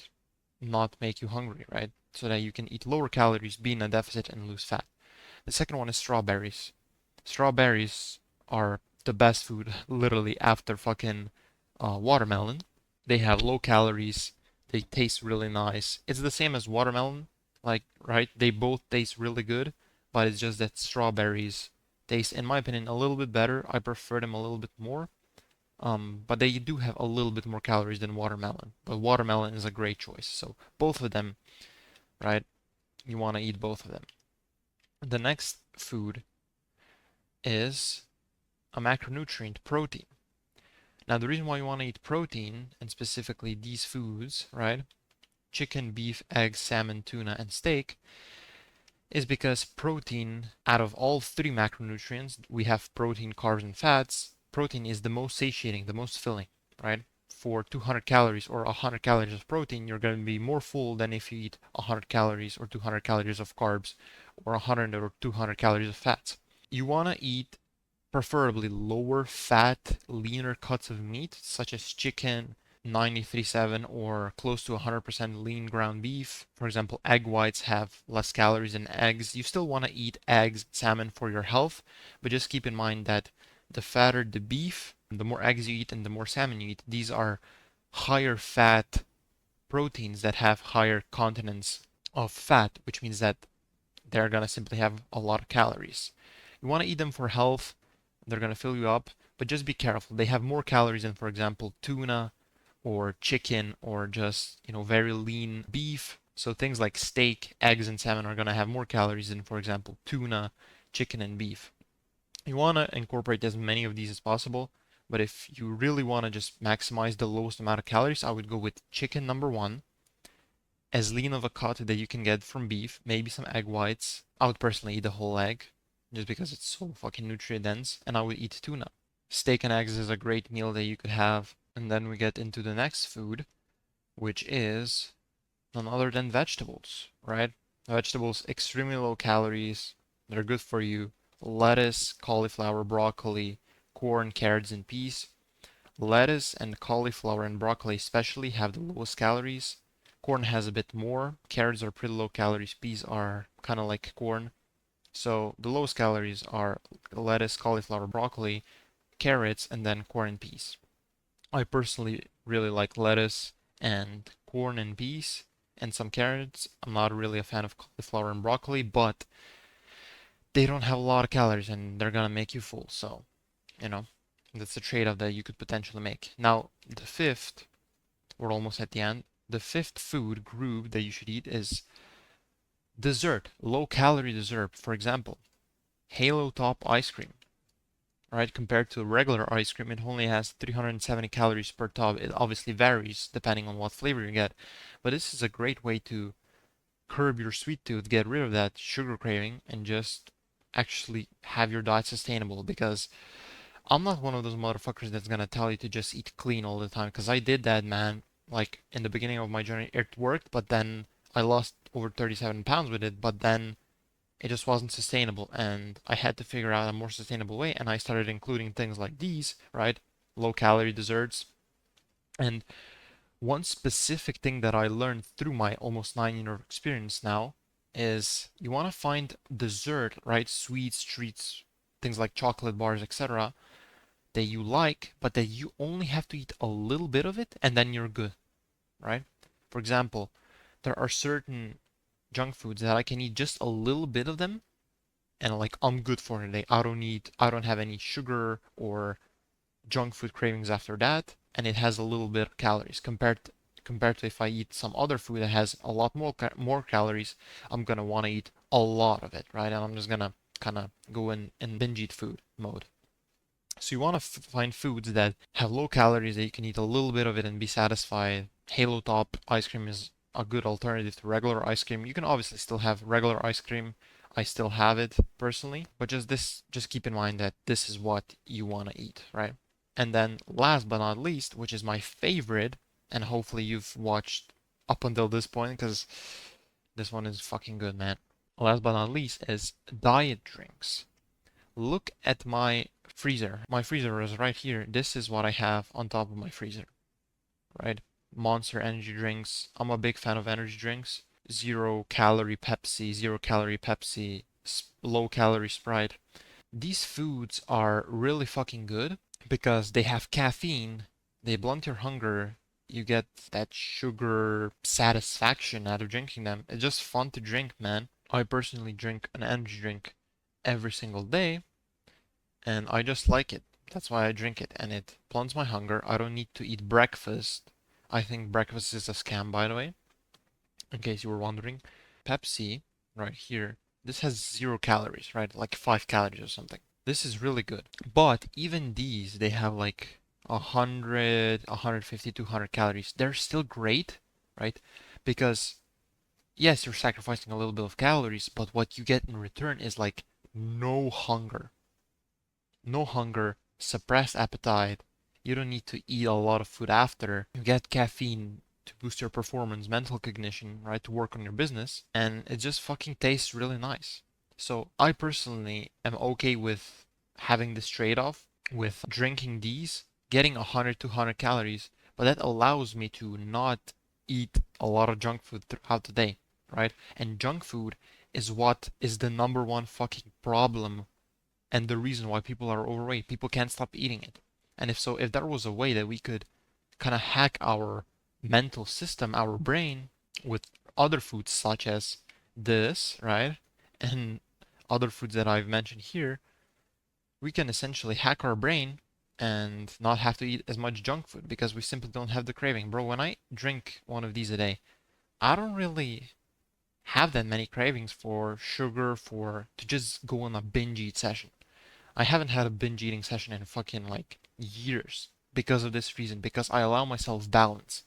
not make you hungry, right? So that you can eat lower calories, be in a deficit, and lose fat. The second one is strawberries. Strawberries are the best food, literally, after fucking watermelon. They have low calories. They taste really nice. It's the same as watermelon, like, right? They both taste really good, but it's just that strawberries taste, in my opinion, a little bit better. I prefer them a little bit more. But they do have a little bit more calories than watermelon. But watermelon is a great choice. So both of them, right? You want to eat both of them. The next food is a macronutrient, protein. Now, the reason why you want to eat protein, and specifically these foods, right? Chicken, beef, eggs, salmon, tuna, and steak, is because protein, out of all 3 macronutrients, we have protein, carbs, and fats. Protein is the most satiating, the most filling, right? For 200 calories or 100 calories of protein, you're going to be more full than if you eat 100 calories or 200 calories of carbs or 100 or 200 calories of fats. You want to eat preferably lower fat, leaner cuts of meat, such as chicken, 93.7 or close to 100% lean ground beef. For example, egg whites have less calories than eggs. You still want to eat eggs, salmon for your health, but just keep in mind that the fatter the beef, the more eggs you eat and the more salmon you eat, these are higher fat proteins that have higher contents of fat, which means that they're gonna simply have a lot of calories. You want to eat them for health, They're gonna fill you up, but just be careful. They have more calories than, for example, tuna or chicken or just, very lean beef. So things like steak, eggs, and salmon are gonna have more calories than, for example, tuna, chicken, and beef. You wanna incorporate as many of these as possible, but if you really wanna just maximize the lowest amount of calories, I would go with chicken number one, as lean of a cut that you can get from beef, maybe some egg whites. I would personally eat the whole egg just because it's so fucking nutrient dense, and I would eat tuna. Steak and eggs is a great meal that you could have. And then we get into the next food, which is none other than vegetables, right? Vegetables, extremely low calories. They're good for you. Lettuce, cauliflower, broccoli, corn, carrots, and peas. Lettuce and cauliflower and broccoli especially have the lowest calories. Corn has a bit more. Carrots are pretty low calories. Peas are kind of like corn. So the lowest calories are lettuce, cauliflower, broccoli, carrots, and then corn and peas. I personally really like lettuce and corn and peas and some carrots. I'm not really a fan of cauliflower and broccoli, but they don't have a lot of calories and they're gonna make you full. So, you know, that's a trade-off that you could potentially make. Now, we're almost at the end. The fifth food group that you should eat is dessert, low calorie dessert. For example, Halo Top ice cream, right? Compared to regular ice cream, it only has 370 calories per tub. It obviously varies depending on what flavor you get, but this is a great way to curb your sweet tooth, get rid of that sugar craving, and just actually have your diet sustainable. Because I'm not one of those motherfuckers that's gonna tell you to just eat clean all the time, because I did that, man. Like in the beginning of my journey, it worked, but then I lost over 37 pounds with it, but then it just wasn't sustainable, and I had to figure out a more sustainable way, and I started including things like these, right? Low calorie desserts. And one specific thing that I learned through my almost 9 year experience now is you want to find dessert, right? Sweets, treats, things like chocolate bars, etc., that you like, but that you only have to eat a little bit of it and then you're good, right? For example, there are certain junk foods that I can eat just a little bit of them and like I'm good for the day. I don't have any sugar or junk food cravings after that, and it has a little bit of calories compared to if I eat some other food that has a lot more calories. I'm gonna want to eat a lot of it, right? And I'm just gonna kind of go in binge eat food mode. So you want to find foods that have low calories that you can eat a little bit of it and be satisfied. Halo Top ice cream is a good alternative to regular ice cream. You can obviously still have regular ice cream. I still have it personally, but just keep in mind that this is what you want to eat, right? And then last but not least, which is my favorite, and hopefully you've watched up until this point because this one is fucking good, man. Last but not least is diet drinks. Look at my freezer. My freezer is right here. This is what I have on top of my freezer, right? Monster energy drinks. I'm a big fan of energy drinks. 0 calorie Pepsi, 0 calorie Pepsi, low calorie Sprite. These foods are really fucking good because they have caffeine, they blunt your hunger, you get that sugar satisfaction out of drinking them. It's just fun to drink, man. I personally drink an energy drink every single day, and I just like it. That's why I drink it, and it blunts my hunger. I don't need to eat breakfast. I think breakfast is a scam, by the way, in case you were wondering. Pepsi, right here, this has 0 calories, right? Like 5 calories or something. This is really good. But even these, they have like 100, 150, 200 calories. They're still great, right? Because yes, you're sacrificing a little bit of calories, but what you get in return is like no hunger. No hunger, suppressed appetite. You don't need to eat a lot of food after. You get caffeine to boost your performance, mental cognition, right, to work on your business, and it just fucking tastes really nice. So I personally am okay with having this trade-off with drinking these, getting 100 to 200 calories, but that allows me to not eat a lot of junk food throughout the day, right? And junk food is what is the number one fucking problem and the reason why people are overweight. People can't stop eating it. And if there was a way that we could kind of hack our mental system, our brain, with other foods such as this, right? And other foods that I've mentioned here, we can essentially hack our brain and not have to eat as much junk food because we simply don't have the craving. Bro, when I drink one of these a day, I don't really have that many cravings for sugar for to just go on a binge eat session. I haven't had a binge eating session in fucking like years because of this reason, because I allow myself balance.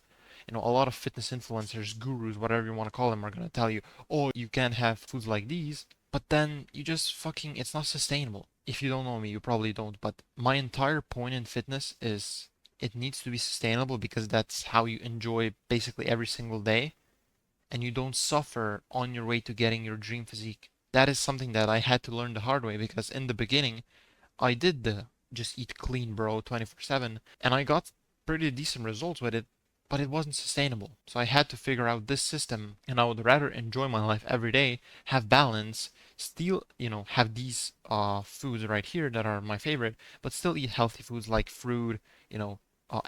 You know, a lot of fitness influencers, gurus, whatever you want to call them, are gonna tell you, oh, you can't have foods like these, but then you just fucking, it's not sustainable. If you don't know me, you probably don't, but my entire point in fitness is it needs to be sustainable because that's how you enjoy basically every single day and you don't suffer on your way to getting your dream physique. That is something that I had to learn the hard way because in the beginning, I did the just eat clean, bro, 24/7, and I got pretty decent results with it, but it wasn't sustainable. So I had to figure out this system, and I would rather enjoy my life every day, have balance, still, have these foods right here that are my favorite, but still eat healthy foods like fruit,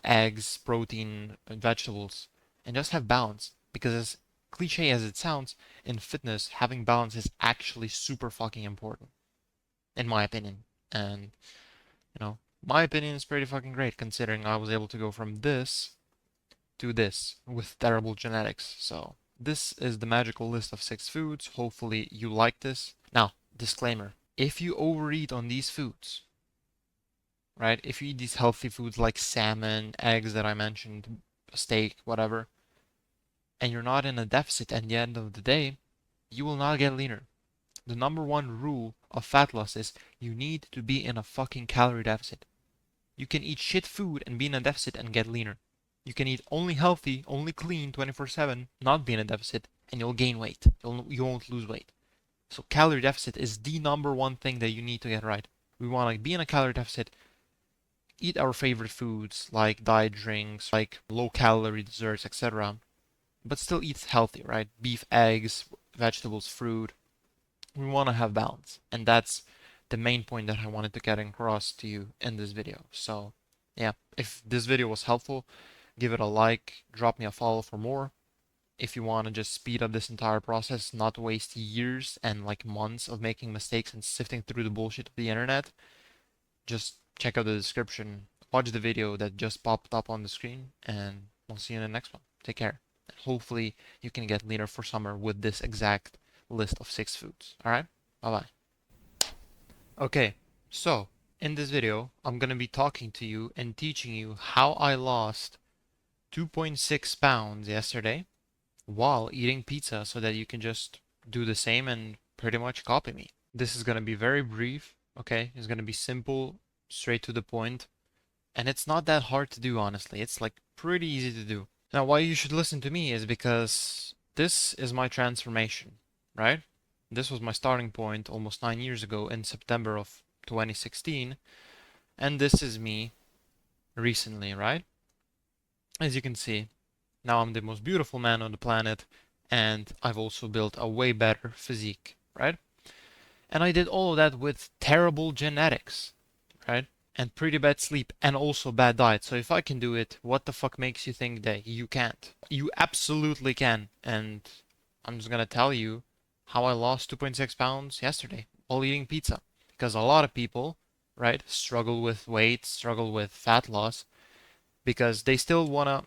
eggs, protein, and vegetables, and just have balance. Because as cliche as it sounds, in fitness, having balance is actually super fucking important, in my opinion. And, my opinion is pretty fucking great considering I was able to go from this to this with terrible genetics. So, this is the magical list of 6 foods. Hopefully, you like this. Now, disclaimer, if you overeat on these foods, right? If you eat these healthy foods like salmon, eggs that I mentioned, steak, whatever, and you're not in a deficit at the end of the day, you will not get leaner. The number one rule of fat loss is you need to be in a fucking calorie deficit. You can eat shit food and be in a deficit and get leaner. You can eat only healthy, only clean 24/7, not be in a deficit, and you'll gain weight. You won't lose weight. So calorie deficit is the number one thing that you need to get right. We want to be in a calorie deficit, eat our favorite foods like diet drinks, like low calorie desserts, etc. But still eat healthy, right? Beef, eggs, vegetables, fruit. We want to have balance. And that's the main point that I wanted to get across to you in this video. So, yeah, if this video was helpful, give it a like, drop me a follow for more. If you want to just speed up this entire process, not waste years and like months of making mistakes and sifting through the bullshit of the internet, just check out the description, watch the video that just popped up on the screen, and I'll see you in the next one. Take care. Hopefully, you can get leaner for summer with this exact list of 6 foods. Alright? Bye bye. Okay, so in this video, I'm gonna be talking to you and teaching you how I lost 2.6 pounds yesterday while eating pizza so that you can just do the same and pretty much copy me. This is gonna be very brief, okay? It's gonna be simple, straight to the point, and it's not that hard to do, honestly. It's like pretty easy to do. Now, why you should listen to me is because this is my transformation, right? This was my starting point almost 9 years ago in September of 2016, and this is me recently, right? As you can see, now I'm the most beautiful man on the planet, and I've also built a way better physique, right? And I did all of that with terrible genetics, right? And pretty bad sleep and also bad diet. So if I can do it, what the fuck makes you think that you can't? You absolutely can. And I'm just gonna tell you how I lost 2.6 pounds yesterday while eating pizza. Because a lot of people, right, struggle with weight, struggle with fat loss, because they still wanna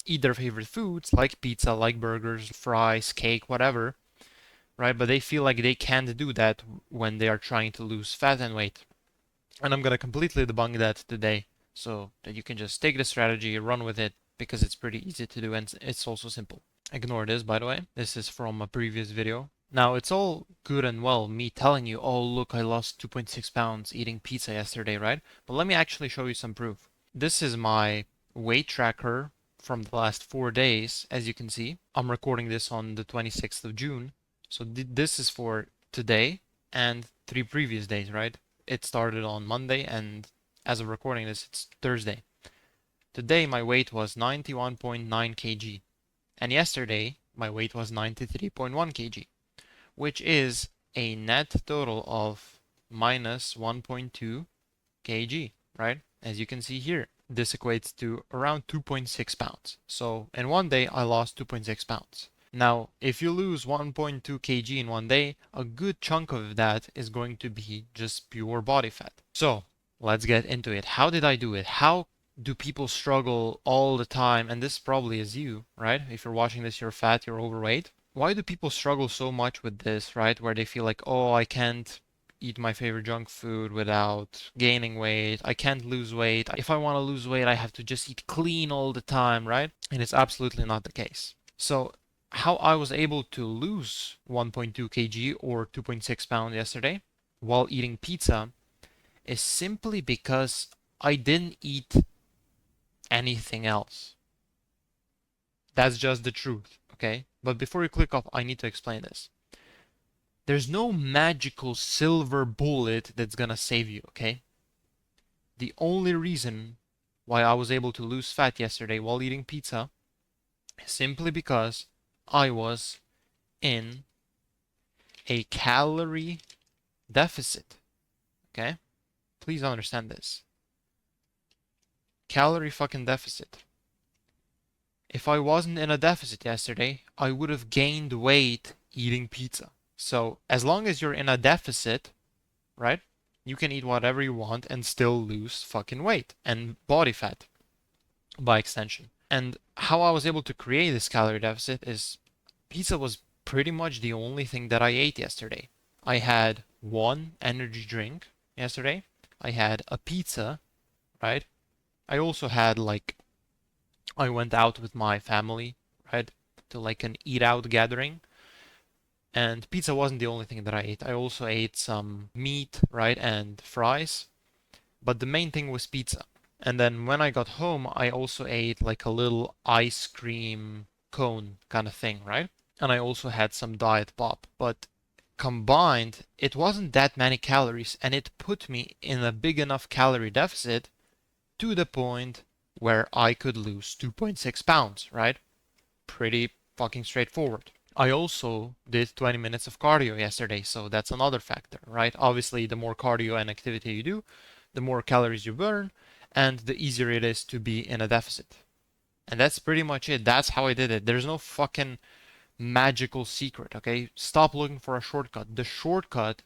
eat their favorite foods like pizza, like burgers, fries, cake, whatever, right? But they feel like they can't do that when they are trying to lose fat and weight. And I'm gonna completely debunk that today so that you can just take the strategy, run with it, because it's pretty easy to do and it's also simple. Ignore this, by the way. This is from a previous video. Now, it's all good and well me telling you, oh, look, I lost 2.6 pounds eating pizza yesterday, right? But let me actually show you some proof. This is my weight tracker from the last 4 days, as you can see. I'm recording this on the 26th of June. So this is for today and 3 previous days, right? It started on Monday, and as of recording this, it's Thursday. Today, my weight was 91.9 kg, and yesterday, my weight was 93.1 kg, which is a net total of minus 1.2 kg, right? As you can see here, this equates to around 2.6 pounds. So in one day, I lost 2.6 pounds. Now, if you lose 1.2 kg in one day, a good chunk of that is going to be just pure body fat. So let's get into it. How did I do it? How do people struggle all the time? And this probably is you, right? If you're watching this, you're fat, you're overweight. Why do people struggle so much with this, right? Where they feel like, oh, I can't eat my favorite junk food without gaining weight. I can't lose weight. If I want to lose weight, I have to just eat clean all the time, right? And it's absolutely not the case. So, how I was able to lose 1.2 kg or 2.6 pounds yesterday while eating pizza is simply because I didn't eat anything else. That's just the truth, okay? But before you click off, I need to explain this. There's no magical silver bullet that's gonna save you, okay? The only reason why I was able to lose fat yesterday while eating pizza is simply because I was in a calorie deficit, okay? Please understand this. Calorie fucking deficit. If I wasn't in a deficit yesterday, I would have gained weight eating pizza. So as long as you're in a deficit, right, you can eat whatever you want and still lose fucking weight and body fat by extension. And how I was able to create this calorie deficit is pizza was pretty much the only thing that I ate yesterday. I had one energy drink yesterday. I had a pizza, right? I also had I went out with my family, right, to like an eat out gathering. And pizza wasn't the only thing that I ate. I also ate some meat, right, and fries. But the main thing was pizza. And then when I got home, I also ate like a little ice cream cone kind of thing, right? And I also had some diet pop. But combined, it wasn't that many calories, and it put me in a big enough calorie deficit to the point where I could lose 2.6 pounds, right? Pretty fucking straightforward. I also did 20 minutes of cardio yesterday, so that's another factor, right? Obviously, the more cardio and activity you do, the more calories you burn, and the easier it is to be in a deficit. And that's pretty much it. That's how I did it. There's no fucking magical secret, okay? Stop looking for a shortcut. The shortcut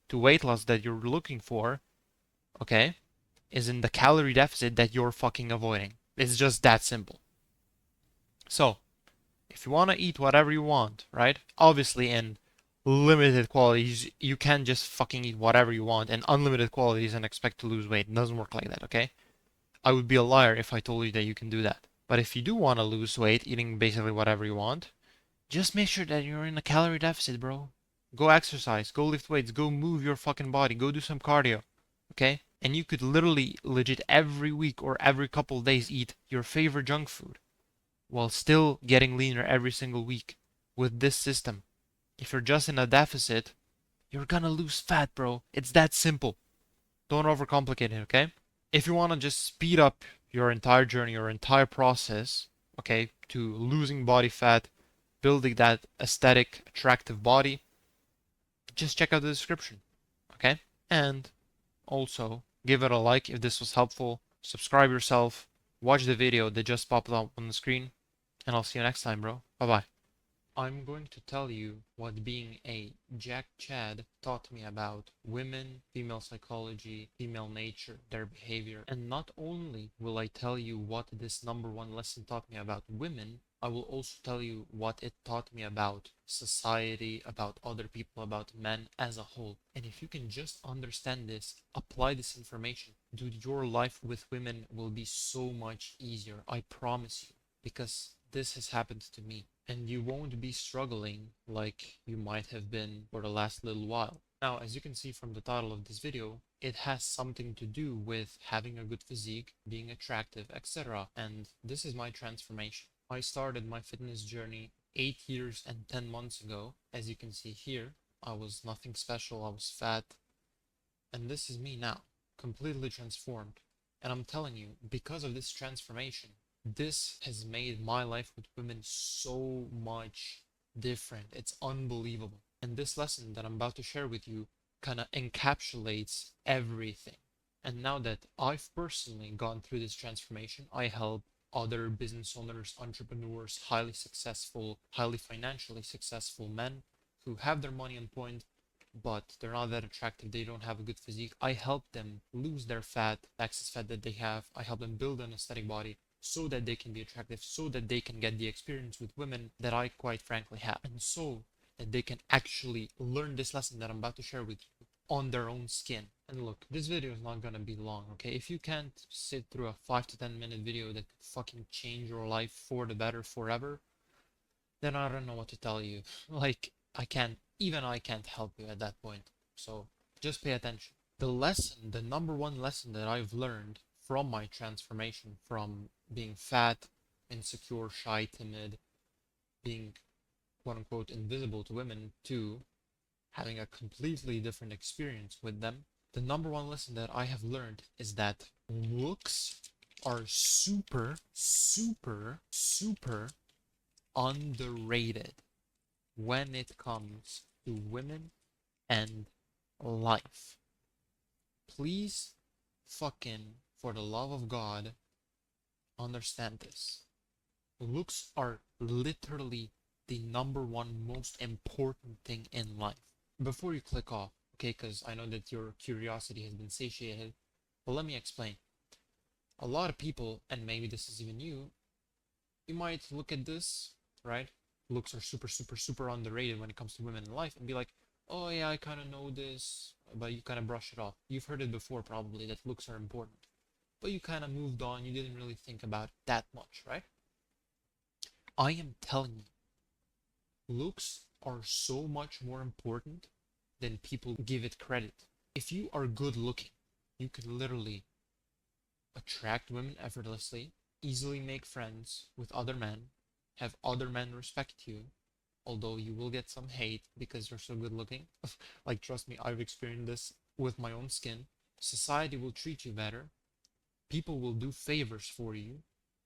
to weight loss that you're looking for, okay, is in the calorie deficit that you're fucking avoiding. It's just that simple. So, if you want to eat whatever you want, right? Obviously, in limited quantities, you can't just fucking eat whatever you want in unlimited quantities and expect to lose weight. It doesn't work like that, okay? I would be a liar if I told you that you can do that. But if you do want to lose weight, eating basically whatever you want, just make sure that you're in a calorie deficit, bro. Go exercise, go lift weights, go move your fucking body, go do some cardio, okay? And you could literally, legit every week or every couple of days eat your favorite junk food while still getting leaner every single week with this system. If you're just in a deficit, you're gonna lose fat, bro. It's that simple. Don't overcomplicate it, okay? If you wanna just speed up your entire journey, your entire process, okay, to losing body fat, building that aesthetic, attractive body, just check out the description, okay? And also, give it a like if this was helpful, subscribe yourself, watch the video that just popped up on the screen, and I'll see you next time, bro. Bye bye. I'm going to tell you what being a Jack Chad taught me about women, female psychology, female nature, their behavior. And not only will I tell you what this number one lesson taught me about women, I will also tell you what it taught me about society, about other people, about men as a whole. And if you can just understand this, apply this information, dude, your life with women will be so much easier. I promise you. Because this has happened to me, and you won't be struggling like you might have been for the last little while. Now, as you can see from the title of this video, it has something to do with having a good physique, being attractive, etc. And this is my transformation. I started my fitness journey 8 years and 10 months ago. As you can see here, I was nothing special, I was fat, and this is me now, completely transformed. And I'm telling you, because of this transformation, this has made my life with women so much different. It's unbelievable. And this lesson that I'm about to share with you kind of encapsulates everything. And now that I've personally gone through this transformation, I help other business owners, entrepreneurs, highly successful, highly financially successful men who have their money on point but they're not that attractive. They don't have a good physique. I help them lose their fat, excess fat that they have. I help them build an aesthetic body so that they can be attractive, so that they can get the experience with women that I quite frankly have, and so that they can actually learn this lesson that I'm about to share with you on their own skin. And look, this video is not gonna be long, okay? If you can't sit through a 5 to 10 minute video that could fucking change your life for the better forever, then I don't know what to tell you. Like, even I can't help you at that point. So just pay attention. The number one lesson that I've learned from my transformation from being fat, insecure, shy, timid, being quote unquote invisible to women, to having a completely different experience with them, the number one lesson that I have learned is that looks are super, super, super underrated when it comes to women and life. Please fucking, for the love of God, understand this. Looks are literally the number one most important thing in life. Before you click off, okay, because I know that your curiosity has been satiated, but let me explain. A lot of people, and maybe this is even you might look at this, right? Looks are super, super, super underrated when it comes to women in life and be like, oh yeah, I kind of know this, but you kind of brush it off. You've heard it before probably that looks are important, but you kind of moved on. You didn't really think about it that much, right? I am telling you, looks are so much more important than people give it credit. If you are good looking, you can literally attract women effortlessly, easily make friends with other men, have other men respect you, although you will get some hate because you're so good looking. Like, trust me, I've experienced this with my own skin. Society will treat you better. People will do favors for you.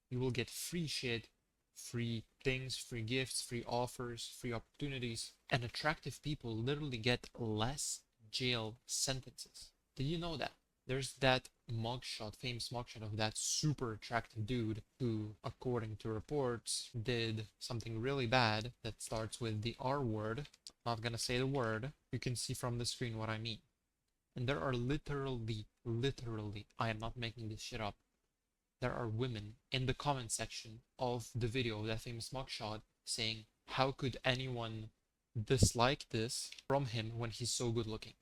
You will get free shit, free things, free gifts, free offers, free opportunities. And attractive people literally get less jail sentences. Did you know that? There's that mugshot, famous mugshot of that super attractive dude who, according to reports, did something really bad that starts with the R word. Not gonna say the word. You can see from the screen what I mean. And there are literally, I am not making this shit up. There are women in the comment section of the video of that famous mugshot saying, how could anyone dislike this from him when he's so good looking?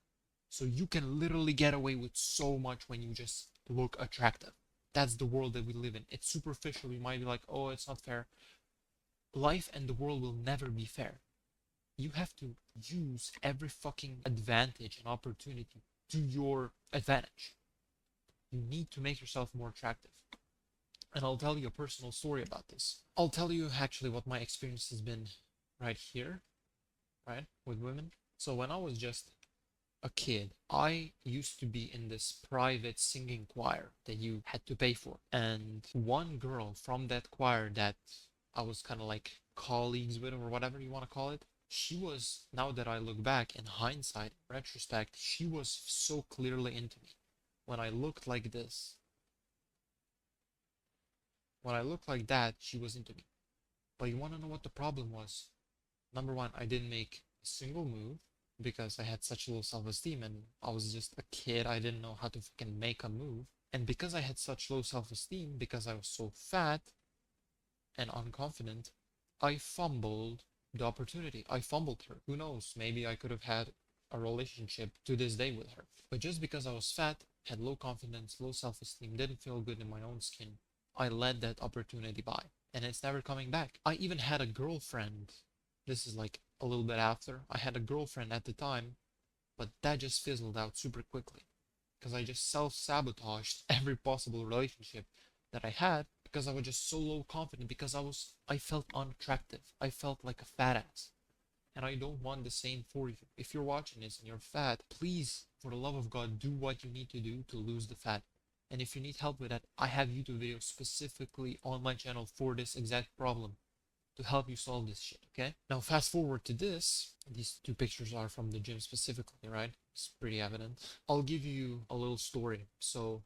So you can literally get away with so much when you just look attractive. That's the world that we live in. It's superficial. You might be like, oh, it's not fair. Life and the world will never be fair. You have to use every fucking advantage and opportunity to your advantage. You need to make yourself more attractive. And I'll tell you a personal story about this. I'll tell you actually what my experience has been right here, right, with women. So when I was just a kid, I used to be in this private singing choir that you had to pay for. And one girl from that choir that I was kind of like colleagues with, or whatever you want to call it, she was, now that I look back in hindsight, in retrospect, she was so clearly into me. When I looked like this, when I looked like that, she was into me. But you want to know what the problem was? Number one, I didn't make a single move because I had such low self-esteem and I was just a kid. I didn't know how to fucking make a move. And because I had such low self-esteem, because I was so fat and unconfident, I fumbled the opportunity. I fumbled her. Who knows? Maybe I could have had a relationship to this day with her. But just because I was fat, had low confidence, low self-esteem, didn't feel good in my own skin, I let that opportunity by. And it's never coming back. I even had a girlfriend. This is like a little bit after. I had a girlfriend at the time, but that just fizzled out super quickly because I just self-sabotaged every possible relationship that I had because I was just so low confident because I felt unattractive. I felt like a fat ass. And I don't want the same for you. If you're watching this and you're fat, please, for the love of God, do what you need to do to lose the fat. And if you need help with that, I have YouTube videos specifically on my channel for this exact problem to help you solve this shit, okay? Now fast forward to this. These two pictures are from the gym specifically, right? It's pretty evident. I'll give you a little story. So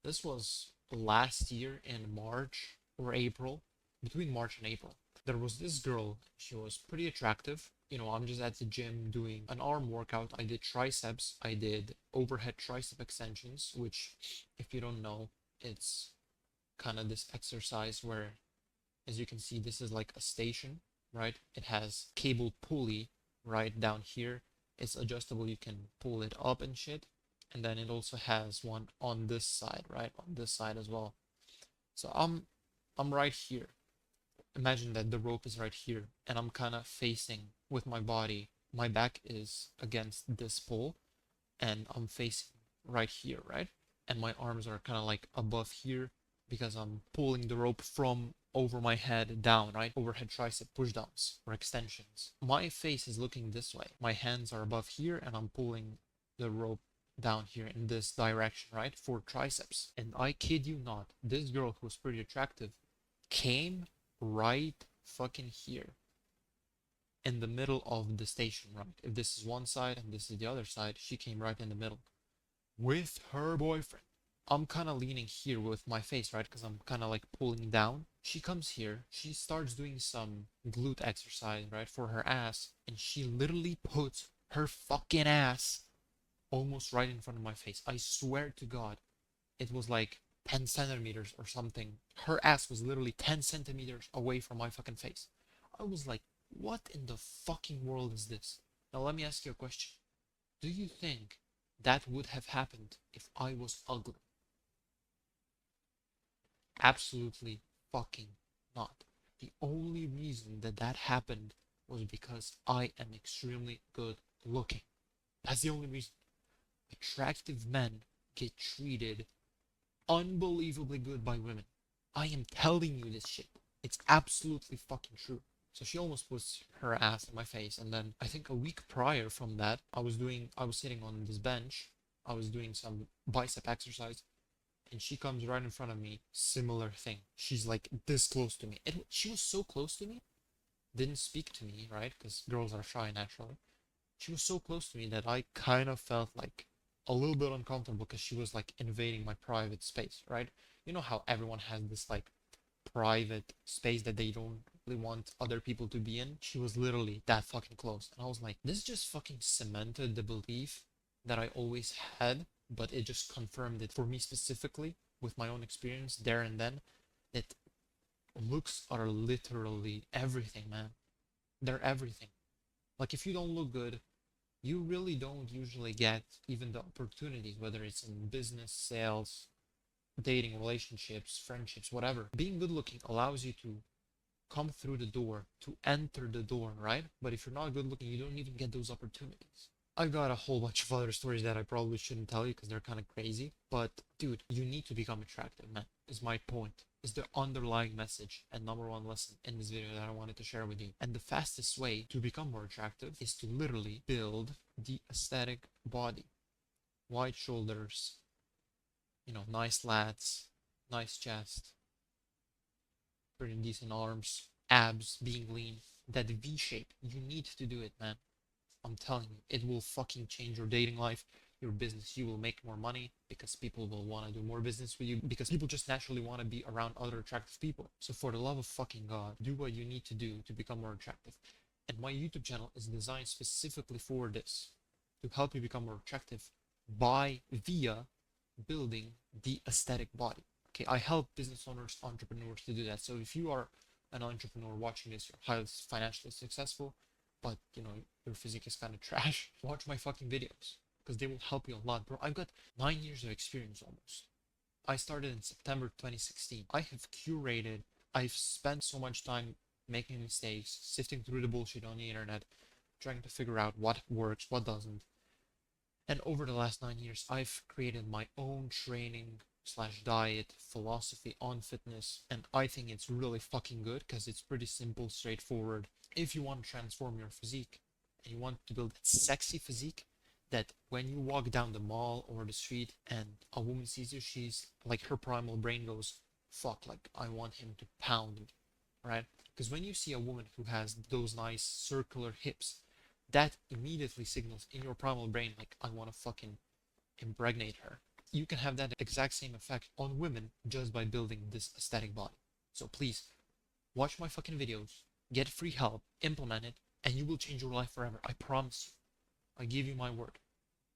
this was last year in March or April, between March and April. There was this girl, she was pretty attractive, I'm just at the gym doing an arm workout. I did triceps, I did overhead tricep extensions, which, if you don't know, it's kind of this exercise where, as you can see, this is like a station, right? It has cable pulley right down here. It's adjustable, you can pull it up and shit. And then it also has one on this side, right? On this side as well. So I'm right here. Imagine that the rope is right here, and I'm kind of facing with my body. My back is against this pole, and I'm facing right here, right? And my arms are kind of like above here because I'm pulling the rope from over my head down, right? Overhead tricep pushdowns or extensions. My face is looking this way. My hands are above here, and I'm pulling the rope down here in this direction, right? For triceps. And I kid you not, this girl who's pretty attractive came right fucking here in the middle of the station, right? If this is one side and this is the other side, she came right in the middle with her boyfriend. I'm kind of leaning here with my face, right? Because I'm kind of like pulling down. She comes here, she starts doing some glute exercise, right? For her ass, and she literally puts her fucking ass almost right in front of my face. I swear to God, it was like 10 centimeters or something. Her ass was literally 10 centimeters away from my fucking face. I was like, what in the fucking world is this? Now, let me ask you a question. Do you think that would have happened if I was ugly? Absolutely fucking not. The only reason that that happened was because I am extremely good looking. That's the only reason. Attractive men get treated unbelievably good by women. I am telling you this shit. It's absolutely fucking true. So she almost puts her ass in my face, and then I think a week prior from that, I was sitting on this bench, I was doing some bicep exercise, and she comes right in front of me, similar thing. She's like this close to me. She was so close to me, didn't speak to me, right? Because girls are shy naturally. She was so close to me that I kind of felt like a little bit uncomfortable because she was like invading my private space, right? You know how everyone has this like private space that they don't really want other people to be in? She was literally that fucking close. And I was like, this just fucking cemented the belief that I always had, but it just confirmed it for me specifically with my own experience there and then, that looks are literally everything, man. They're everything. Like, if you don't look good, you really don't usually get even the opportunities, whether it's in business, sales, dating, relationships, friendships, whatever. Being good looking allows you to come through the door, to enter the door, right? But if you're not good looking, you don't even get those opportunities. I've got a whole bunch of other stories that I probably shouldn't tell you because they're kind of crazy. But dude, you need to become attractive, man, is my point. Is the underlying message and number one lesson in this video that I wanted to share with you. And the fastest way to become more attractive is to literally build the aesthetic body. Wide shoulders, nice lats, nice chest, pretty decent arms, abs, being lean. That V shape, you need to do it, man. I'm telling you, it will fucking change your dating life, your business. You will make more money because people will want to do more business with you because people just naturally want to be around other attractive people. So for the love of fucking God, do what you need to do to become more attractive. And my YouTube channel is designed specifically for this, to help you become more attractive via building the aesthetic body. Okay, I help business owners, entrepreneurs to do that. So if you are an entrepreneur watching this, you're highly financially successful, but your physique is kind of trash, watch my fucking videos because they will help you a lot, bro. I've got 9 years of experience almost. I started in September 2016. I have curated, I've spent so much time making mistakes, sifting through the bullshit on the internet, trying to figure out what works, what doesn't. And over the last 9 years, I've created my own training slash diet philosophy on fitness. And I think it's really fucking good because it's pretty simple, straightforward. If you want to transform your physique and you want to build that sexy physique that when you walk down the mall or the street and a woman sees you, she's like, her primal brain goes, fuck, like, I want him to pound me, right? Because when you see a woman who has those nice circular hips, that immediately signals in your primal brain, like, I want to fucking impregnate her. You can have that exact same effect on women just by building this aesthetic body. So please, watch my fucking videos, get free help, implement it, and you will change your life forever. I promise you. I give you my word.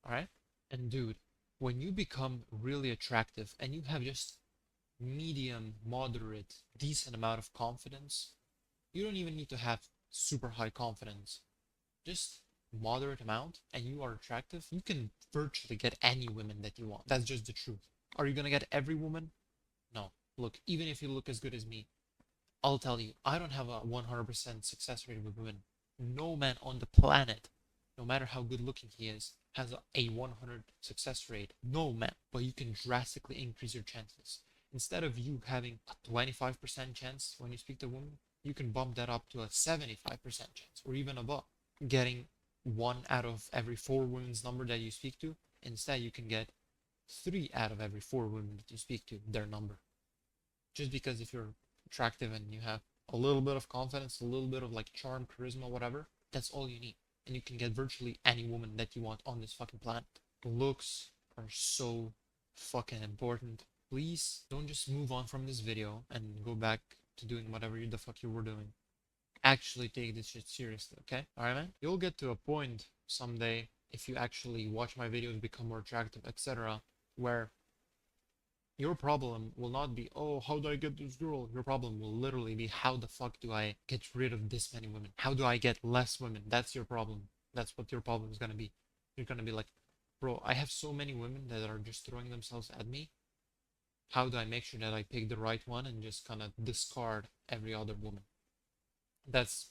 All right? And dude, when you become really attractive and you have just medium, moderate, decent amount of confidence, you don't even need to have super high confidence. Just moderate amount and you are attractive, you can virtually get any woman that you want. That's just the truth. Are you gonna get every woman? No. Look, even if you look as good as me, I'll tell you, I don't have a 100% success rate with women. No man on the planet, no matter how good looking he is, has a 100 success rate. No man. But you can drastically increase your chances. Instead of you having a 25% chance when you speak to a woman, you can bump that up to a 75% chance or even above. Getting one out of every four women's number that you speak to, instead you can get three out of every four women that you speak to, their number. Just because if you're attractive and you have a little bit of confidence, a little bit of like charm, charisma, whatever, that's all you need. And you can get virtually any woman that you want on this fucking planet. Looks are so fucking important. Please don't just move on from this video and go back to doing whatever the fuck you were doing. Actually take this shit seriously, okay? Alright, man? You'll get to a point someday, if you actually watch my videos, become more attractive, etc., where your problem will not be, oh, how do I get this girl? Your problem will literally be, how the fuck do I get rid of this many women? How do I get less women? That's your problem. That's what your problem is gonna be. You're gonna be like, bro, I have so many women that are just throwing themselves at me. How do I make sure that I pick the right one and just kind of discard every other woman? That's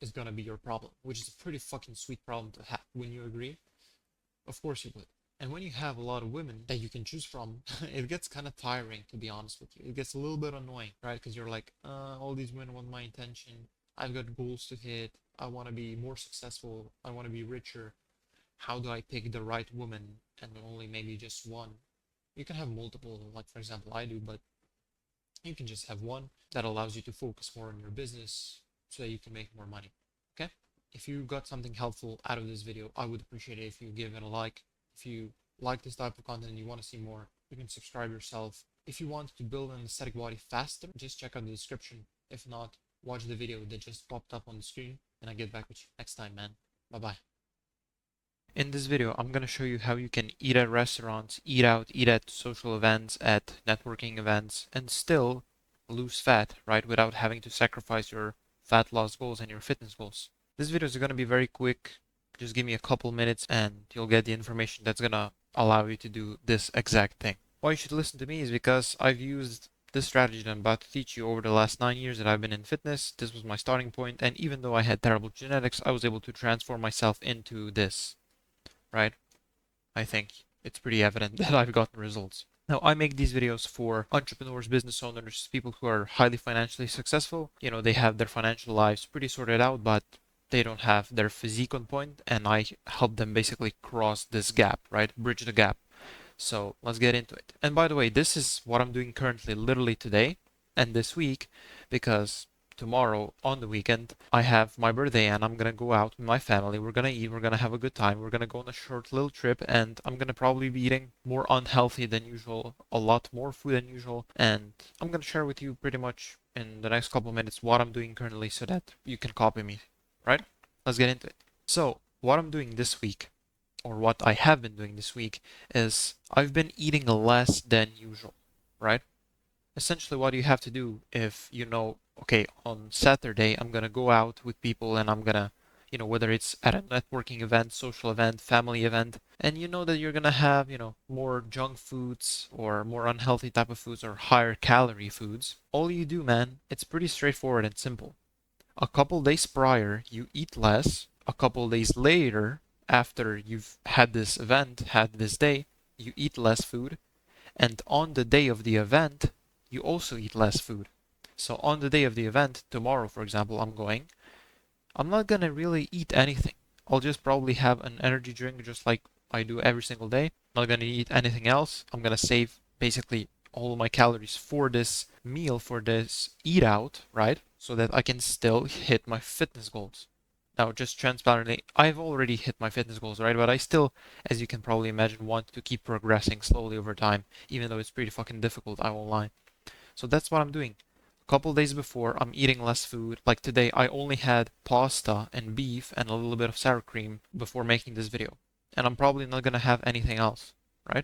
is gonna be your problem, which is a pretty fucking sweet problem to have. Wouldn't you agree? Of course you would. And when you have a lot of women that you can choose from, it gets kind of tiring, to be honest with you. It gets a little bit annoying, right? Because you're like, all these women want my attention. I've got goals to hit. I want to be more successful. I want to be richer. How do I pick the right woman and only maybe just one? You can have multiple, like for example, I do, but you can just have one that allows you to focus more on your business so that you can make more money. Okay? If you got something helpful out of this video, I would appreciate it if you give it a like. If you like this type of content and you want to see more, you can subscribe yourself. If you want to build an aesthetic body faster, just check out the description. If not, watch the video that just popped up on the screen, and I'll get back with you next time, man. Bye-bye. In this video, I'm going to show you how you can eat at restaurants, eat out, eat at social events, at networking events, and still lose fat, right, without having to sacrifice your fat loss goals and your fitness goals. This video is going to be very quick. Just give me a couple minutes and you'll get the information that's going to allow you to do this exact thing. Why you should listen to me is because I've used this strategy that I'm about to teach you over the last 9 years that I've been in fitness. This was my starting point, and even though I had terrible genetics, I was able to transform myself into this, right? I think it's pretty evident that I've gotten results. Now, I make these videos for entrepreneurs, business owners, people who are highly financially successful. You know, they have their financial lives pretty sorted out, but they don't have their physique on point, and I help them basically cross this gap, right? Bridge the gap. So let's get into it. And by the way, this is what I'm doing currently, literally today and this week, because tomorrow on the weekend I have my birthday and I'm gonna go out with my family. We're gonna eat, we're gonna have a good time, we're gonna go on a short little trip, and I'm gonna probably be eating more unhealthy than usual, a lot more food than usual, and I'm gonna share with you pretty much in the next couple of minutes what I'm doing currently so that you can copy me, right? Let's get into it. So what I'm doing this week, or what I have been doing this week, is I've been eating less than usual, right? Essentially what you have to do, if you know, okay, on Saturday I'm gonna go out with people and I'm gonna, you know, whether it's at a networking event, social event, family event, and you know that you're gonna have, you know, more junk foods or more unhealthy type of foods or higher calorie foods, all you do, man, it's pretty straightforward and simple. A couple days prior, you eat less. A couple days later, after you've had this event, had this day, you eat less food. And on the day of the event, you also eat less food. So on the day of the event, tomorrow, for example, I'm not gonna really eat anything. I'll just probably have an energy drink just like I do every single day. I'm not gonna eat anything else. I'm gonna save basically all my calories for this meal, for this eat out, right? So that I can still hit my fitness goals. Now, just transparently, I've already hit my fitness goals, right? But I still, as you can probably imagine, want to keep progressing slowly over time, even though it's pretty fucking difficult, I won't lie. So that's what I'm doing. Couple days before, I'm eating less food. Like today, I only had pasta and beef and a little bit of sour cream before making this video. And I'm probably not gonna have anything else, right?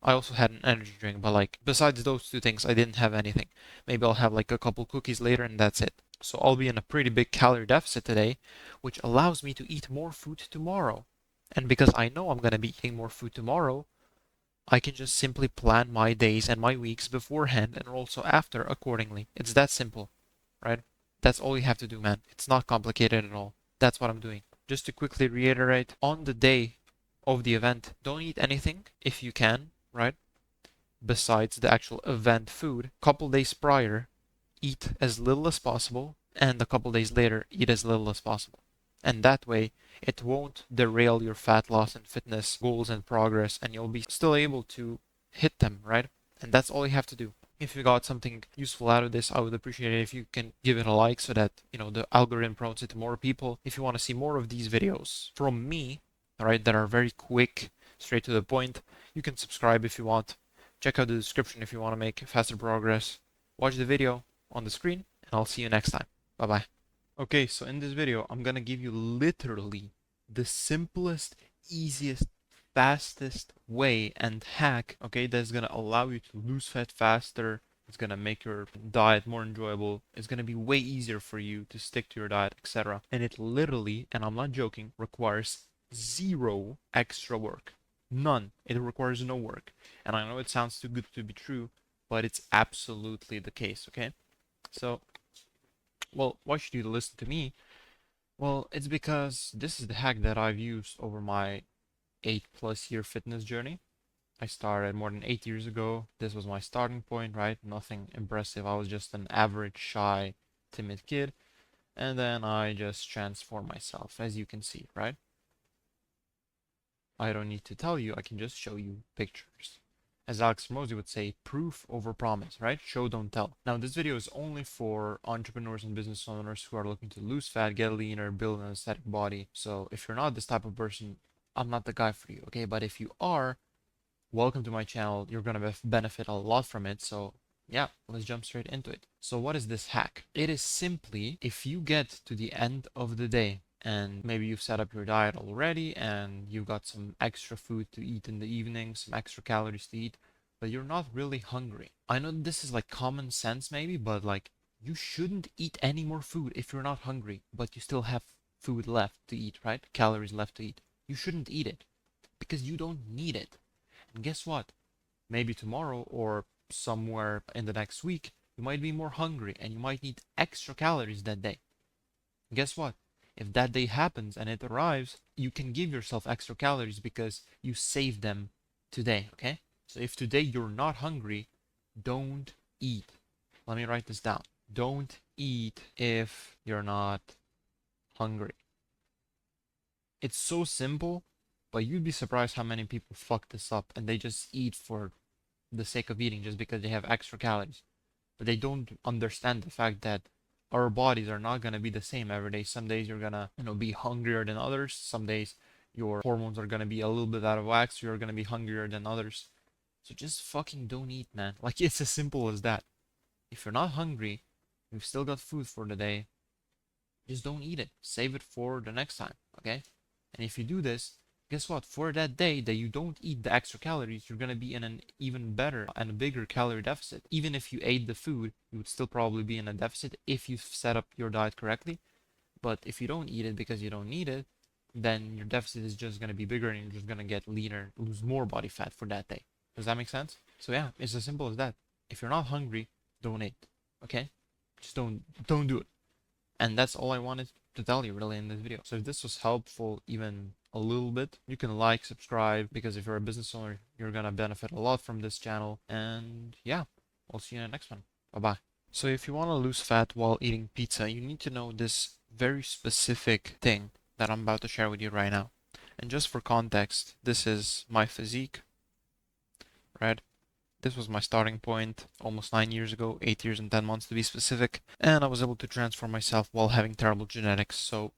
I also had an energy drink, but like besides those two things, I didn't have anything. Maybe I'll have like a couple cookies later and that's it. So I'll be in a pretty big calorie deficit today, which allows me to eat more food tomorrow. And because I know I'm gonna be eating more food tomorrow, I can just simply plan my days and my weeks beforehand and also after accordingly. It's that simple, right? That's all you have to do, man. It's not complicated at all. That's what I'm doing. Just to quickly reiterate, on the day of the event, don't eat anything if you can, right? Besides the actual event food. Couple days prior, eat as little as possible, and a couple days later, eat as little as possible. And that way, it won't derail your fat loss and fitness goals and progress, and you'll be still able to hit them, right? And that's all you have to do. If you got something useful out of this, I would appreciate it if you can give it a like so that, the algorithm promotes it to more people. If you want to see more of these videos from me, right, that are very quick, straight to the point, you can subscribe if you want. Check out the description if you want to make faster progress. Watch the video on the screen, and I'll see you next time. Bye-bye. Okay, so in this video, I'm gonna give you literally the simplest, easiest, fastest way and hack, okay, that's gonna allow you to lose fat faster. It's gonna make your diet more enjoyable. It's gonna be way easier for you to stick to your diet, etc. And it literally, and I'm not joking, requires zero extra work. None. It requires no work. And I know it sounds too good to be true, but it's absolutely the case, okay? So, well, why should you listen to me? Well, it's because this is the hack that I've used over my 8+ year fitness journey. I started more than 8 years ago. This was my starting point, right? Nothing impressive. I was just an average, shy, timid kid. And then I just transformed myself, as you can see, right? I don't need to tell you, I can just show you pictures. As Alex Hormozi would say, proof over promise, right? Show, don't tell. Now, this video is only for entrepreneurs and business owners who are looking to lose fat, get leaner, build an aesthetic body. So if you're not this type of person, I'm not the guy for you, okay? But if you are, welcome to my channel. You're gonna benefit a lot from it. So yeah, let's jump straight into it. So what is this hack? It is simply, if you get to the end of the day, and maybe you've set up your diet already and you've got some extra food to eat in the evening, some extra calories to eat, but you're not really hungry. I know this is like common sense maybe, but like you shouldn't eat any more food if you're not hungry, but you still have food left to eat, right? Calories left to eat. You shouldn't eat it because you don't need it. And guess what? Maybe tomorrow or somewhere in the next week, you might be more hungry and you might need extra calories that day. Guess what? If that day happens and it arrives, you can give yourself extra calories because you saved them today, okay? So if today you're not hungry, don't eat. Let me write this down. Don't eat if you're not hungry. It's so simple, but you'd be surprised how many people fuck this up and they just eat for the sake of eating just because they have extra calories. But they don't understand the fact that our bodies are not going to be the same every day. Some days you're going to, be hungrier than others. Some days your hormones are going to be a little bit out of whack, so you're going to be hungrier than others. So just fucking don't eat, man. Like, it's as simple as that. If you're not hungry, you've still got food for the day, just don't eat it. Save it for the next time, okay? And if you do this, guess what? For that day that you don't eat the extra calories, you're going to be in an even better and a bigger calorie deficit. Even if you ate the food, you would still probably be in a deficit if you've set up your diet correctly. But if you don't eat it because you don't need it, then your deficit is just going to be bigger and you're just going to get leaner, lose more body fat for that day. Does that make sense? So yeah, it's as simple as that. If you're not hungry, don't eat, okay? Just don't do it. And that's all I wanted to tell you really in this video. So if this was helpful even a little bit, you can like, subscribe, because if you're a business owner, you're gonna benefit a lot from this channel. And yeah, I'll see you in the next one. Bye bye. So if you want to lose fat while eating pizza, you need to know this very specific thing that I'm about to share with you right now. And just for context, this is my physique, right? This was my starting point almost 9 years ago, 8 years and 10 months to be specific, and I was able to transform myself while having terrible genetics. So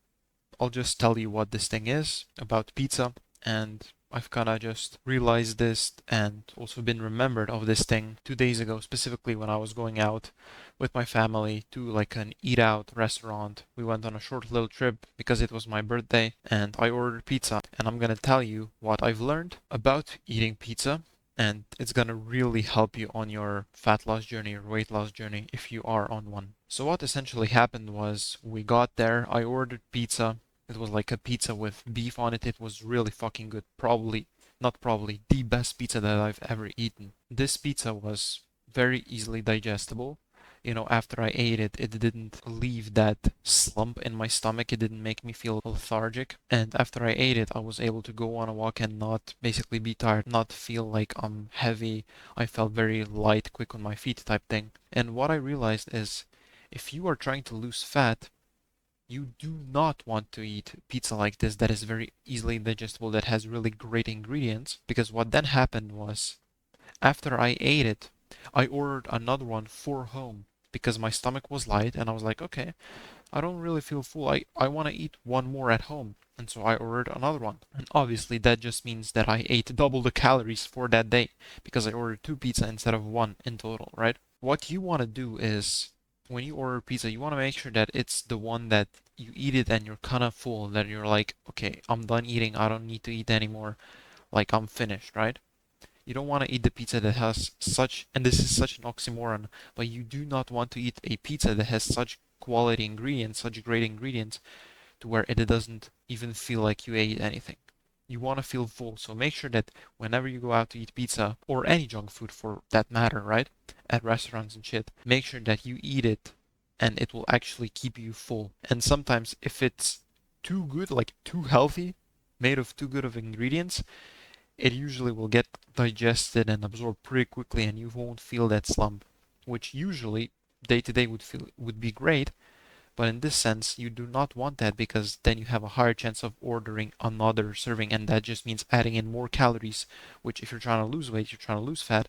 I'll just tell you what this thing is about pizza, and I've kind of just realized this and also been remembered of this thing 2 days ago, specifically when I was going out with my family to like an eat out restaurant. We went on a short little trip because it was my birthday and I ordered pizza. And I'm gonna tell you what I've learned about eating pizza, and it's gonna really help you on your fat loss journey or weight loss journey if you are on one. So what essentially happened was we got there, I ordered pizza. It was like a pizza with beef on it. It was really fucking good. Probably, not probably, the best pizza that I've ever eaten. This pizza was very easily digestible. You know, after I ate it, it didn't leave that slump in my stomach. It didn't make me feel lethargic. And after I ate it, I was able to go on a walk and not basically be tired, not feel like I'm heavy. I felt very light, quick on my feet type thing. And what I realized is if you are trying to lose fat, you do not want to eat pizza like this that is very easily digestible, that has really great ingredients, because what then happened was after I ate it, I ordered another one for home because my stomach was light and I was like, okay, I don't really feel full. I want to eat one more at home. And so I ordered another one. And obviously that just means that I ate double the calories for that day because I ordered two pizza instead of one in total, right? What you want to do is when you order pizza, you want to make sure that it's the one that you eat it and you're kind of full, that you're like, okay, I'm done eating. I don't need to eat anymore. Like I'm finished, right? You don't want to eat the pizza that has such, and this is such an oxymoron, but you do not want to eat a pizza that has such quality ingredients, such great ingredients, to where it doesn't even feel like you ate anything. You want to feel full, so make sure that whenever you go out to eat pizza, or any junk food for that matter, right? At restaurants and shit, make sure that you eat it and it will actually keep you full. And sometimes if it's too good, like too healthy, made of too good of ingredients, it usually will get digested and absorbed pretty quickly and you won't feel that slump, which usually day to day would be great, but in this sense you do not want that because then you have a higher chance of ordering another serving, and that just means adding in more calories, which if you're trying to lose weight, you're trying to lose fat,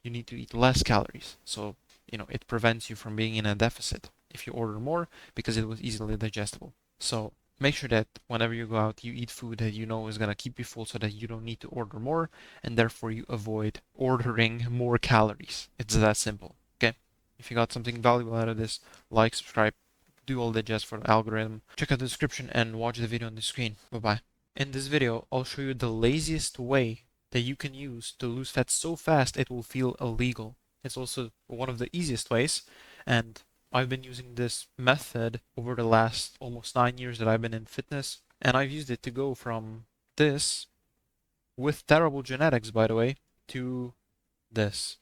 you need to eat less calories. So, it prevents you from being in a deficit if you order more because it was easily digestible. So make sure that whenever you go out, you eat food that you know is going to keep you full so that you don't need to order more, and therefore you avoid ordering more calories. It's that simple. Okay? If you got something valuable out of this, like, subscribe, do all the jazz for the algorithm. Check out the description and watch the video on the screen. Bye bye. In this video, I'll show you the laziest way that you can use to lose fat so fast it will feel illegal. It's also one of the easiest ways, and I've been using this method over the last almost 9 years that I've been in fitness, and I've used it to go from this, with terrible genetics by the way, to this,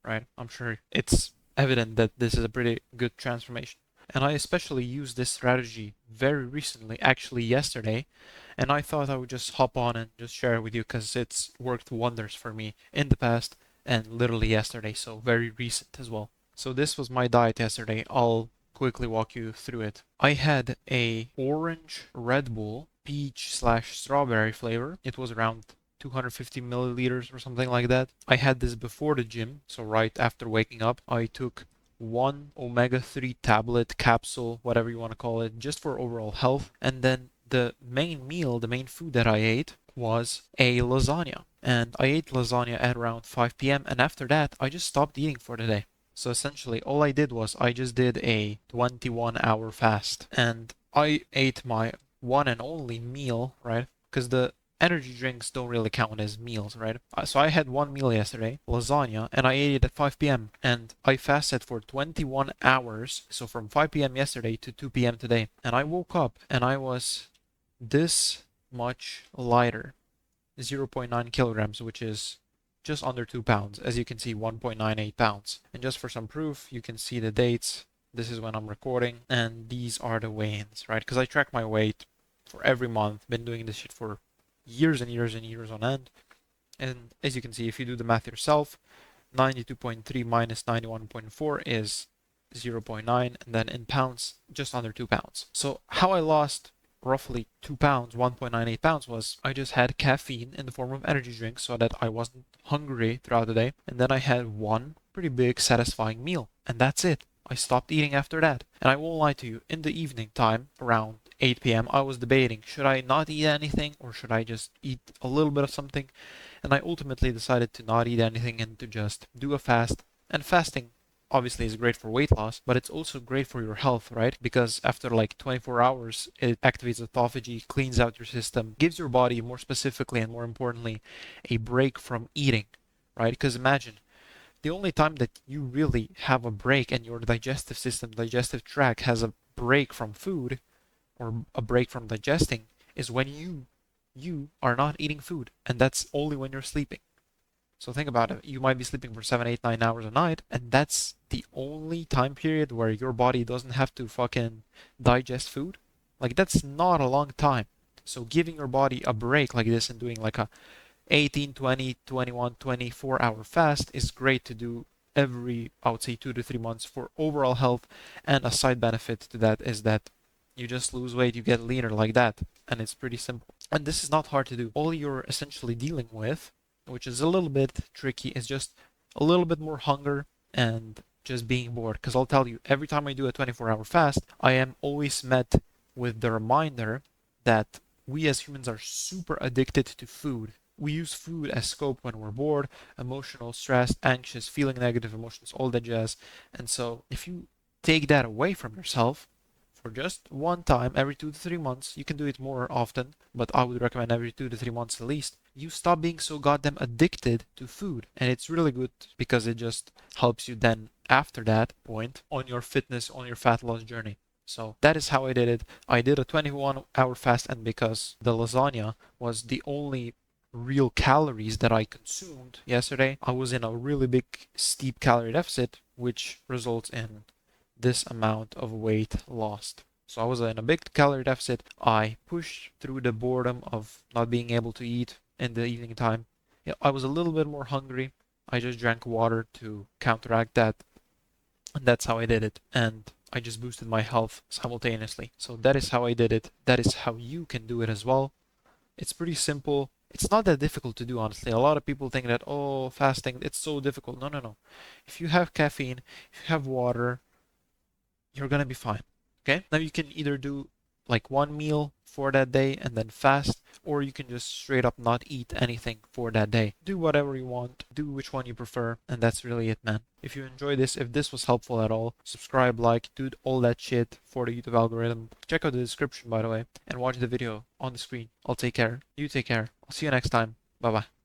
right? I'm sure it's evident that this is a pretty good transformation. And I especially used this strategy very recently, actually yesterday, and I thought I would just hop on and just share it with you because it's worked wonders for me in the past and literally yesterday, so very recent as well. So this was my diet yesterday. I'll quickly walk you through it. I had a orange Red Bull peach/strawberry flavor. It was around 250 milliliters or something like that. I had this before the gym, so right after waking up. I took one omega-3 tablet, capsule, whatever you want to call it, just for overall health. And then the main meal, the main food that I ate was a lasagna. And I ate lasagna at around 5 p.m. and after that, I just stopped eating for the day. So essentially, all I did was I just did a 21-hour fast. And I ate my one and only meal, right? Because the energy drinks don't really count as meals, right? So I had one meal yesterday, lasagna, and I ate it at 5 p.m. and I fasted for 21 hours, so from 5 p.m. yesterday to 2 p.m. today. And I woke up and I was this much lighter, 0.9 kilograms, which is just under 2 pounds. As you can see, 1.98 pounds. And just for some proof, you can see the dates. This is when I'm recording, and these are the weigh-ins, right? Because I track my weight for every month. Been doing this shit for years and years and years on end. And as you can see, if you do the math yourself, 92.3 minus 91.4 is 0.9, and then in pounds, just under 2 pounds. So how I lost roughly 2 pounds, 1.98 pounds, was I just had caffeine in the form of energy drinks so that I wasn't hungry throughout the day. And then I had one pretty big satisfying meal, and that's it. I stopped eating after that. And I won't lie to you, in the evening time, around 8 p.m., I was debating, should I not eat anything or should I just eat a little bit of something? And I ultimately decided to not eat anything and to just do a fast. And fasting obviously is great for weight loss, but it's also great for your health, right? Because after like 24 hours, it activates autophagy, cleans out your system, gives your body, more specifically and more importantly, a break from eating, right? Because imagine, the only time that you really have a break and your digestive system, digestive tract has a break from food or a break from digesting is when you are not eating food, and that's only when you're sleeping. So think about it. You might be sleeping for 7, 8, 9 hours a night, and that's the only time period where your body doesn't have to fucking digest food. Like that's not a long time. So giving your body a break like this and doing like a 18, 20, 21, 24 hour fast is great to do every, I would say, 2 to 3 months for overall health. And a side benefit to that is that you just lose weight, you get leaner like that. And it's pretty simple. And this is not hard to do. All you're essentially dealing with, which is a little bit tricky, is just a little bit more hunger and just being bored. Because I'll tell you, every time I do a 24-hour fast, I am always met with the reminder that we as humans are super addicted to food. We use food as scope when we're bored, emotional, stressed, anxious, feeling negative emotions, all that jazz. And so if you take that away from yourself for just one time every 2 to 3 months, you can do it more often, but I would recommend every 2 to 3 months at least, you stop being so goddamn addicted to food. And it's really good because it just helps you then after that point on your fitness, on your fat loss journey. So that is how I did it. I did a 21-hour fast, and because the lasagna was the only real calories that I consumed yesterday, I was in a really big steep calorie deficit, which results in this amount of weight lost. So I was in a big calorie deficit. I pushed through the boredom of not being able to eat in the evening time. Yeah, I was a little bit more hungry. I just drank water to counteract that. And that's how I did it. And I just boosted my health simultaneously. So that is how I did it. That is how you can do it as well. It's pretty simple. It's not that difficult to do, honestly. A lot of people think that, oh, fasting, it's so difficult. No, no, no. If you have caffeine, if you have water, you're gonna be fine. Okay? Now you can either do like one meal for that day and then fast, or you can just straight up not eat anything for that day. Do whatever you want, do which one you prefer, and that's really it, man. If you enjoyed this, if this was helpful at all, subscribe, like, do all that shit for the YouTube algorithm. Check out the description, by the way, and watch the video on the screen. I'll take care. You take care. I'll see you next time. Bye bye.